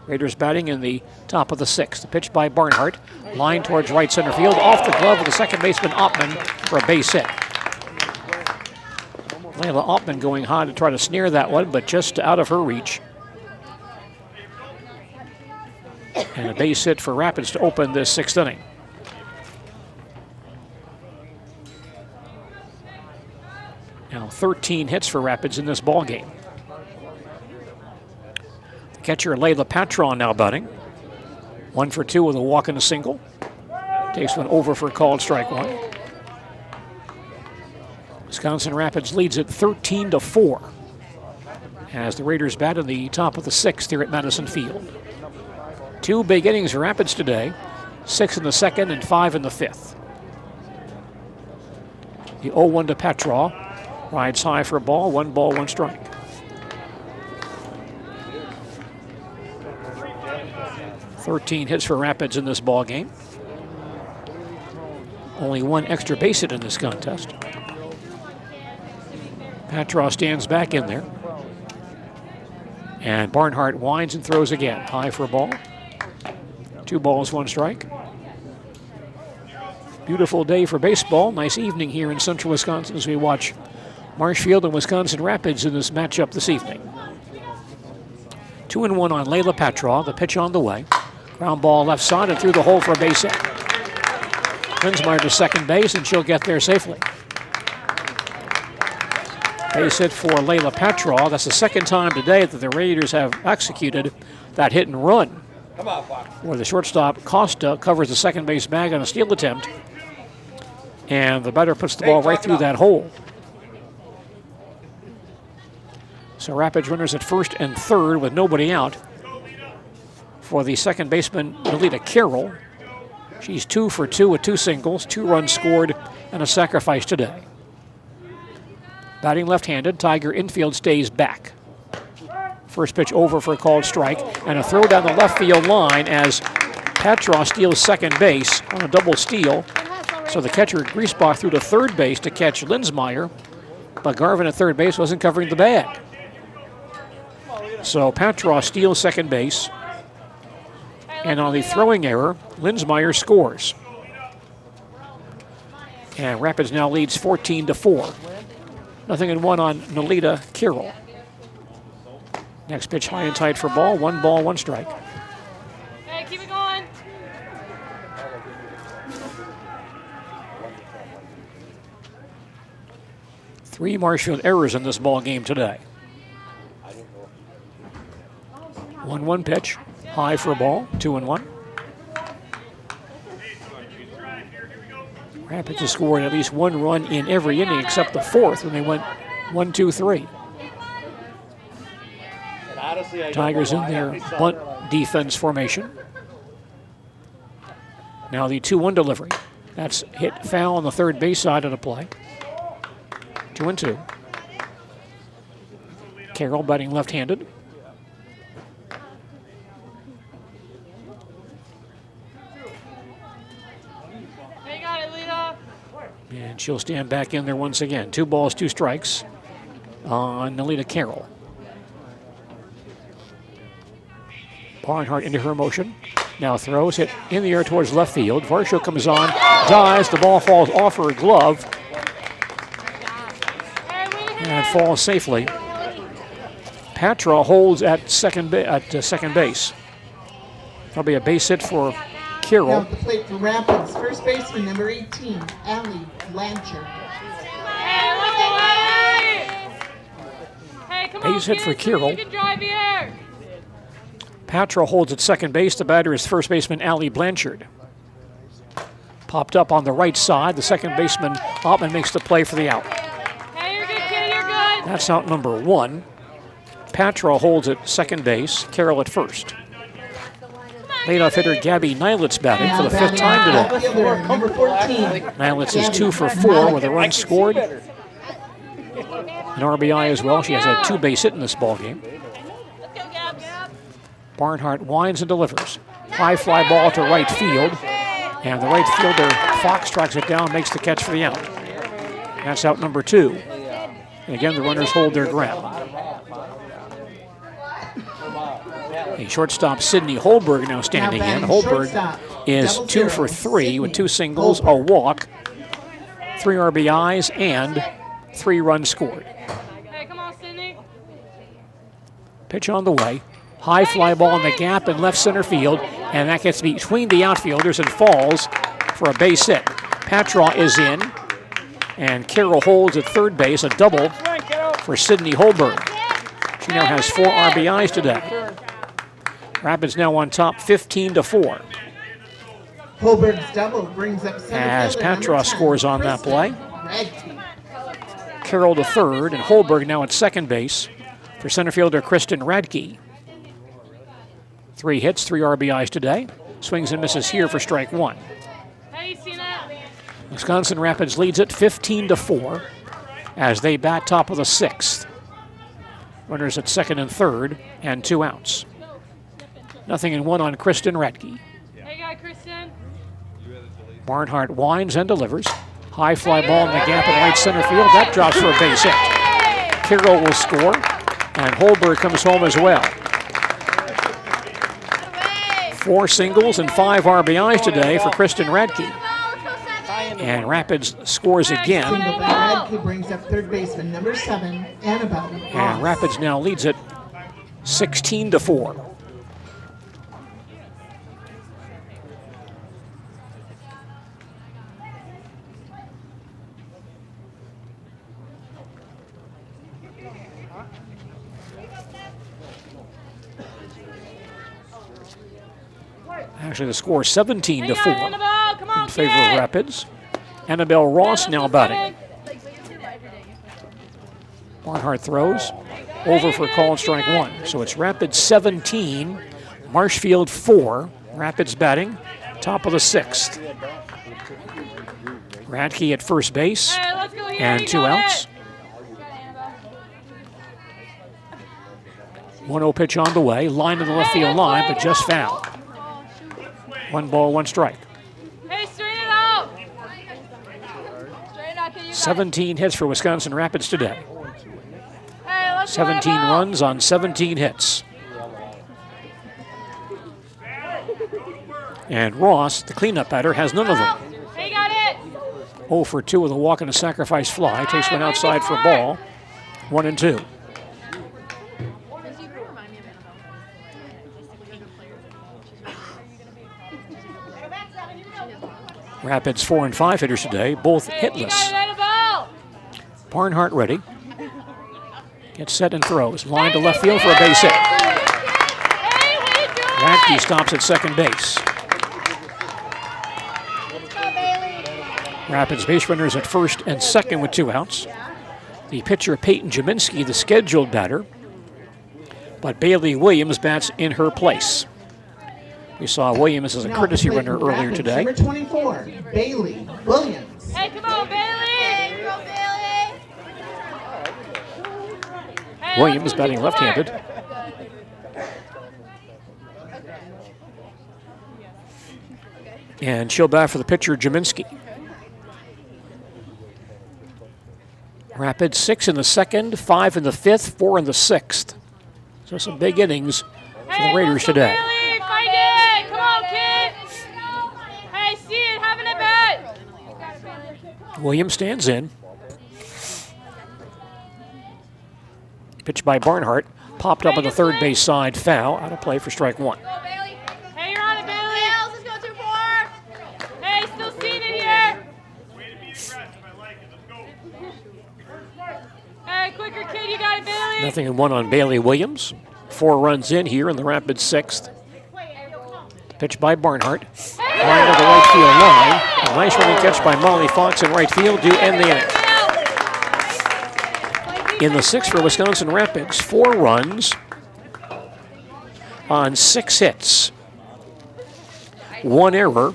Raiders batting in the top of the 6th. The pitch by Barnhart. Line towards right center field. Off the glove of the second baseman Oppmann for a base hit. Layla Oppmann going high to try to snare that one, but just out of her reach. And a base hit for Rapids to open this 6th inning. Now 13 hits for Rapids in this ball game. The catcher Layla Patron now batting. 1 for 2 with a walk and a single. Takes one over for a called strike 1. Wisconsin Rapids leads it 13-4 as the Raiders bat in the top of the 6th here at Madison Field. 2 big innings for Rapids today, 6 in the 2nd and 5 in the 5th. The 0-1 to Petraw, rides high for a ball, 1 ball, 1 strike. "13 hits for Rapids in this ball game. Only 1 extra base hit in this contest. Petraw stands back in there. And Barnhart winds and throws again, high for a ball. 2 balls, 1 strike. Beautiful day for baseball. Nice evening here in central Wisconsin as we watch Marshfield and Wisconsin Rapids in this matchup this evening. 2-1 on Layla Petraw. The pitch on the way. Ground ball left side and through the hole for a base hit. Linsmeyer to second base, and she'll get there safely. Base hit for Layla Petraw. That's the 2nd time today that the Raiders have executed that hit and run, where the shortstop Costa covers the second base bag on a steal attempt, and the batter puts the ball right through that hole. So Rapids runners at 1st and 3rd with nobody out for the second baseman, Nolita Carroll. She's 2 for 2 with 2 singles, 2 runs scored, and a sacrifice today. Batting left-handed, Tiger infield stays back. First pitch over for a called strike, and a throw down the left field line as Petraw steals second base on a double steal. So the catcher Griesbach threw to third base to catch Linsmeyer, but Garvin at third base wasn't covering the bag. So Petraw steals second base, and on the throwing error, Linsmeyer scores. And Rapids now leads 14-4. 0-1 on Nolita Carroll. Next pitch high and tight for ball. 1 ball, 1 strike. Hey, keep it going. Three Marshfield errors in this ball game today. 1-1 pitch, high for a ball, 2-1. Rapids has scored at least one run in every inning except the fourth when they went 1-2-3. Tigers in their bunt defense formation. Now the 2-1 delivery. That's hit foul on the third base side of the play. 2-2. Carroll batting left-handed. And she'll stand back in there once again. 2 balls, 2 strikes on Nelita Carroll. Barnhart into her motion. Now throws it in the air towards left field. Varsho comes on, dives. The ball falls off her glove and falls safely. Patra holds at second base. That'll be a base hit for Carroll. Now at the plate for Rapids, first baseman number 18, Allie Blanchard. Base hit for Carroll. Patra holds at second base. The batter is first baseman Allie Blanchard. Popped up on the right side. The second baseman Ottman makes the play for the out. Hey, you're good, kid, you're good. That's out number 1. Patra holds at second base. Carroll at first. Leadoff hitter Gabby Nylitz batting for the 5th time today. Number 14. Nylitz is 2 for 4 with a run scored. An RBI as well. She has a 2 base hit in this ball game. Barnhart winds and delivers. High fly ball to right field. And the right fielder, Fox, tracks it down, makes the catch for the out. That's out number 2. And again, the runners hold their ground. A shortstop, Sydney Holberg, now standing in. Holberg is 2 for 3 with 2 singles, a walk, 3 RBIs, and 3 runs scored. Hey, come on, Sydney. Pitch on the way. High fly ball in the gap in left center field, and that gets between the outfielders and falls for a base hit. Patra is in, and Carroll holds at third base, a double for Sydney Holberg. She now has 4 RBIs today. Rapids now on top 15-4. Holberg's double brings up center as fielder Patra number 10, scores on that play. Carroll to third, and Holberg now at second base for center fielder Kristen Radke. 3 hits, 3 RBIs today. Swings and misses here for strike 1. Hey, you seen that? Wisconsin Rapids leads it 15-4 as they bat top of the 6th. Runners at second and third, and 2 outs. 0-1 on Kristen Radke. Hey, guy, Kristen. Barnhart winds and delivers. High fly ball in the gap in right center field. That drops for a base hit. Carroll will score, and Holberg comes home as well. 4 singles and 5 RBIs today for Kristen Radke. And Rapids scores again. Single by Radke brings up third baseman number 7, Annabelle Ross. And Rapids now leads it 16-4. Actually, the score is 17-4 in favor of Rapids. Annabelle Ross now batting. Barnhart throws over for call and strike 1. So it's Rapids 17, Marshfield 4. Rapids batting, top of the 6th. Radke at first base, and 2 outs. 1-0 pitch on the way, line to the left field line, but just foul. 1 ball, 1 strike. Hey, straighten it out. 17 hits for Wisconsin Rapids today. Hey, let's 17 runs on 17 hits. And Ross, the cleanup batter, has none of them. Hey, got it. 0 for 2 with a walk and a sacrifice fly. Takes one outside for a ball. 1-2. Rapids 4 and 5 hitters today, both hitless. Barnhart ready. Gets set and throws. Line to left field for a base hit. Radke stops at second base. Rapids base runners at first and second with 2 outs. The pitcher, Peyton Jaminski, the scheduled batter, but Bailey Williams bats in her place. We saw Williams as a courtesy runner earlier today. Number 24, Bailey Williams. Hey, come on, Bailey! Go, Bailey! Williams batting left-handed. And she'll bat for the pitcher, Jaminski. Rapids 6 in the second, 5 in the fifth, 4 in the sixth. So some big innings for the Raiders today. Bailey, find it! Come on, kid! Hey, see it, having a bet! Williams stands in. Pitch by Barnhart. Popped up on the third base side, foul. Out of play for strike 1. Hey, you're on it, Bailey! Let's go 2-4! Hey, still seeing it here! Hey, quicker, kid, you got it, Bailey! Nothing in 1 on Bailey Williams. 4 runs in here in the Rapids 6th. Pitch by Barnhart. Line of the right field line. A nice running catch by Molly Fox in right field to end the inning. In the 6th for Wisconsin Rapids, 4 runs on 6 hits. 1 error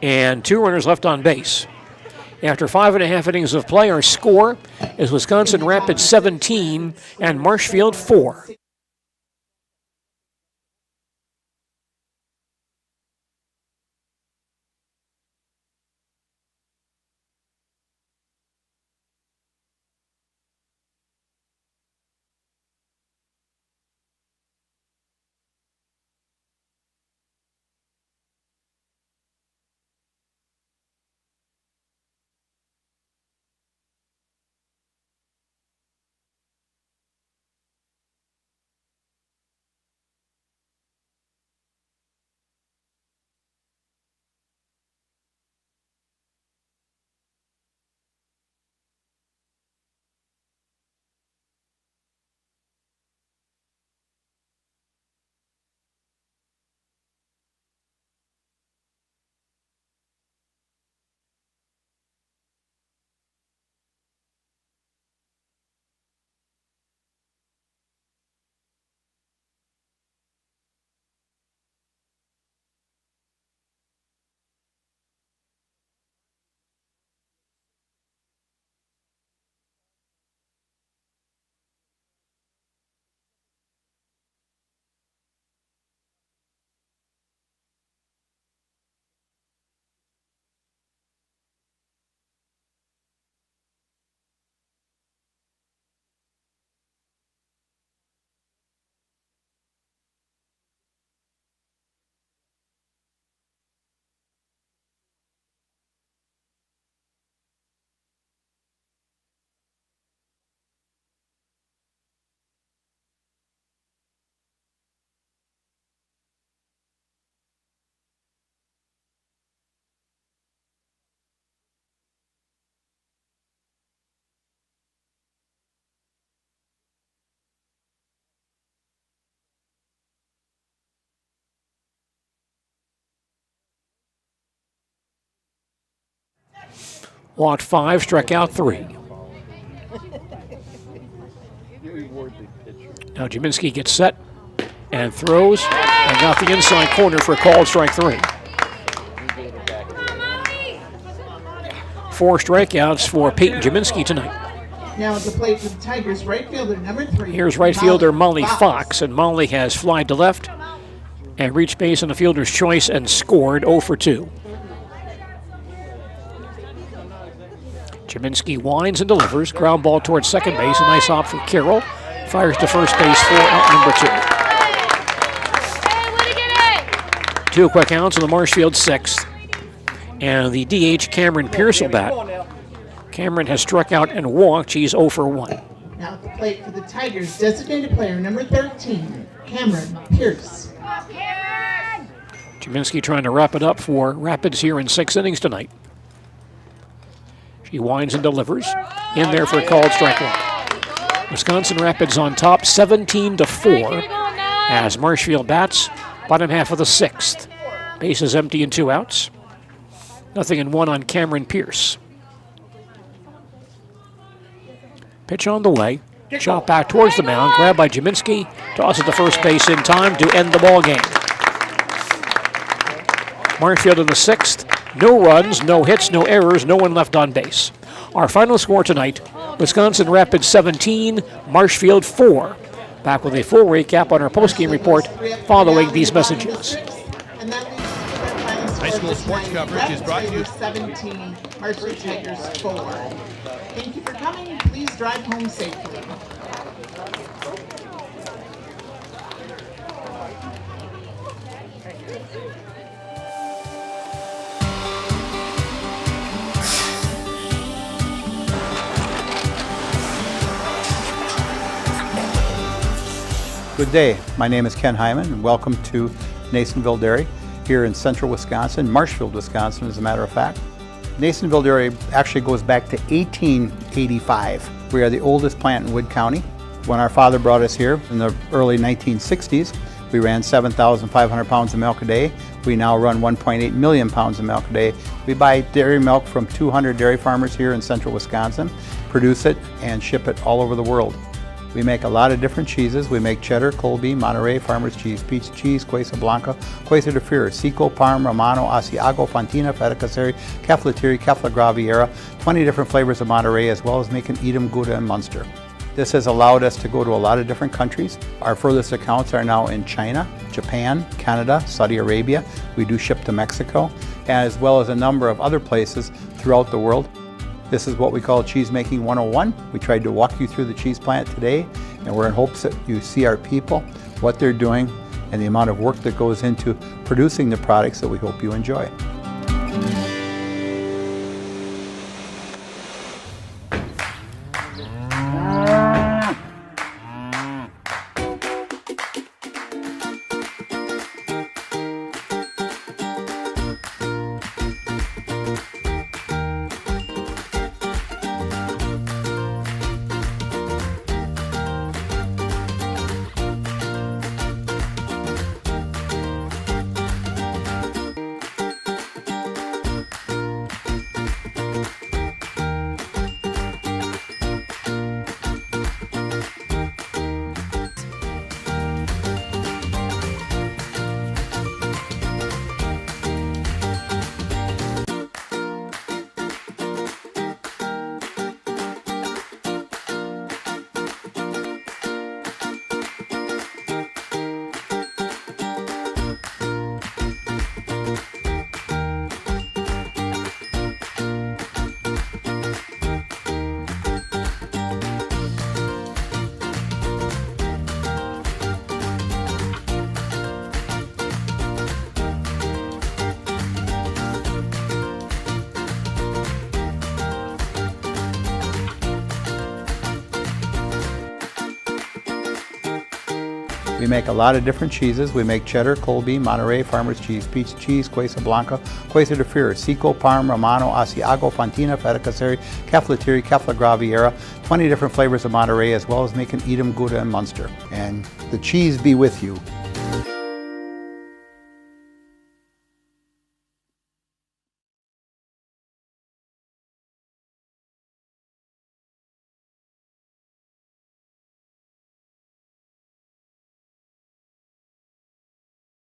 and 2 runners left on base. After 5.5 innings of play, our score is Wisconsin Rapids 17 and Marshfield 4. Walked 5, struck out 3. Now Jaminski gets set and throws and got the inside corner for a called strike 3. 4 strikeouts for Peyton Jaminski tonight. Now at the plate for the Tigers, right fielder number 3. Here's right fielder Molly Fox, and Molly has flied to left and reached base on the fielder's choice and scored 0 for 2. Jaminski winds and delivers. Ground ball towards second base. A nice hop for Carroll. Fires to first base for out number 2. 2 quick outs in the Marshfield 6th. And the DH Cameron Pierce will bat. Cameron has struck out and walked. She's 0 for 1. Now at the plate for the Tigers, designated player number 13, Cameron Pierce. Jaminski trying to wrap it up for Rapids here in 6 innings tonight. He winds and delivers. In there for a called strike 1. Wisconsin Rapids on top 17-4 as Marshfield bats bottom half of the 6th. Bases empty and 2 outs. 0-1 on Cameron Pierce. Pitch on the way. Shot back towards the mound. Grabbed by Jaminski. Tosses to first base in time to end the ball game. Marshfield in the 6th. No runs, no hits, no errors, no one left on base. Our final score tonight, Wisconsin Rapids 17, Marshfield 4. Back with a full recap on our postgame report following these messages. High school sports coverage is brought to you. 17, Marshfield Tigers 4. Thank you for coming. Please drive home safely. Good day. My name is Ken Hyman, and welcome to Nasonville Dairy here in central Wisconsin, Marshfield, Wisconsin, as a matter of fact. Nasonville Dairy actually goes back to 1885. We are the oldest plant in Wood County. When our father brought us here in the early 1960s, we ran 7,500 pounds of milk a day. We now run 1.8 million pounds of milk a day. We buy dairy milk from 200 dairy farmers here in central Wisconsin, produce it, and ship it all over the world. We make a lot of different cheeses. We make cheddar, Colby, Monterey, Farmer's Cheese, Peach Cheese, Quesa Blanca, Quesa de Fure, Seco, Parm, Romano, Asiago, Fontina, Feta Caseri, Cafflatiri, Caffla Graviera, 20 different flavors of Monterey, as well as making Edam, Gouda, and Munster. This has allowed us to go to a lot of different countries. Our furthest accounts are now in China, Japan, Canada, Saudi Arabia. We do ship to Mexico, as well as a number of other places throughout the world. This is what we call Cheese Making 101. We tried to walk you through the cheese plant today, and we're in hopes that you see our people, what they're doing, and the amount of work that goes into producing the products that we hope you enjoy. We make a lot of different cheeses. We make cheddar, Colby, Monterey, Farmer's Cheese, Peach Cheese, Quesa Blanca, Quesa de Fure, Seco, Parm, Romano, Asiago, Fontina, Feta Caseri, Cafflatiri, Caffla Graviera, 20 different flavors of Monterey, as well as making Edam, Gouda, and Munster. And the cheese be with you.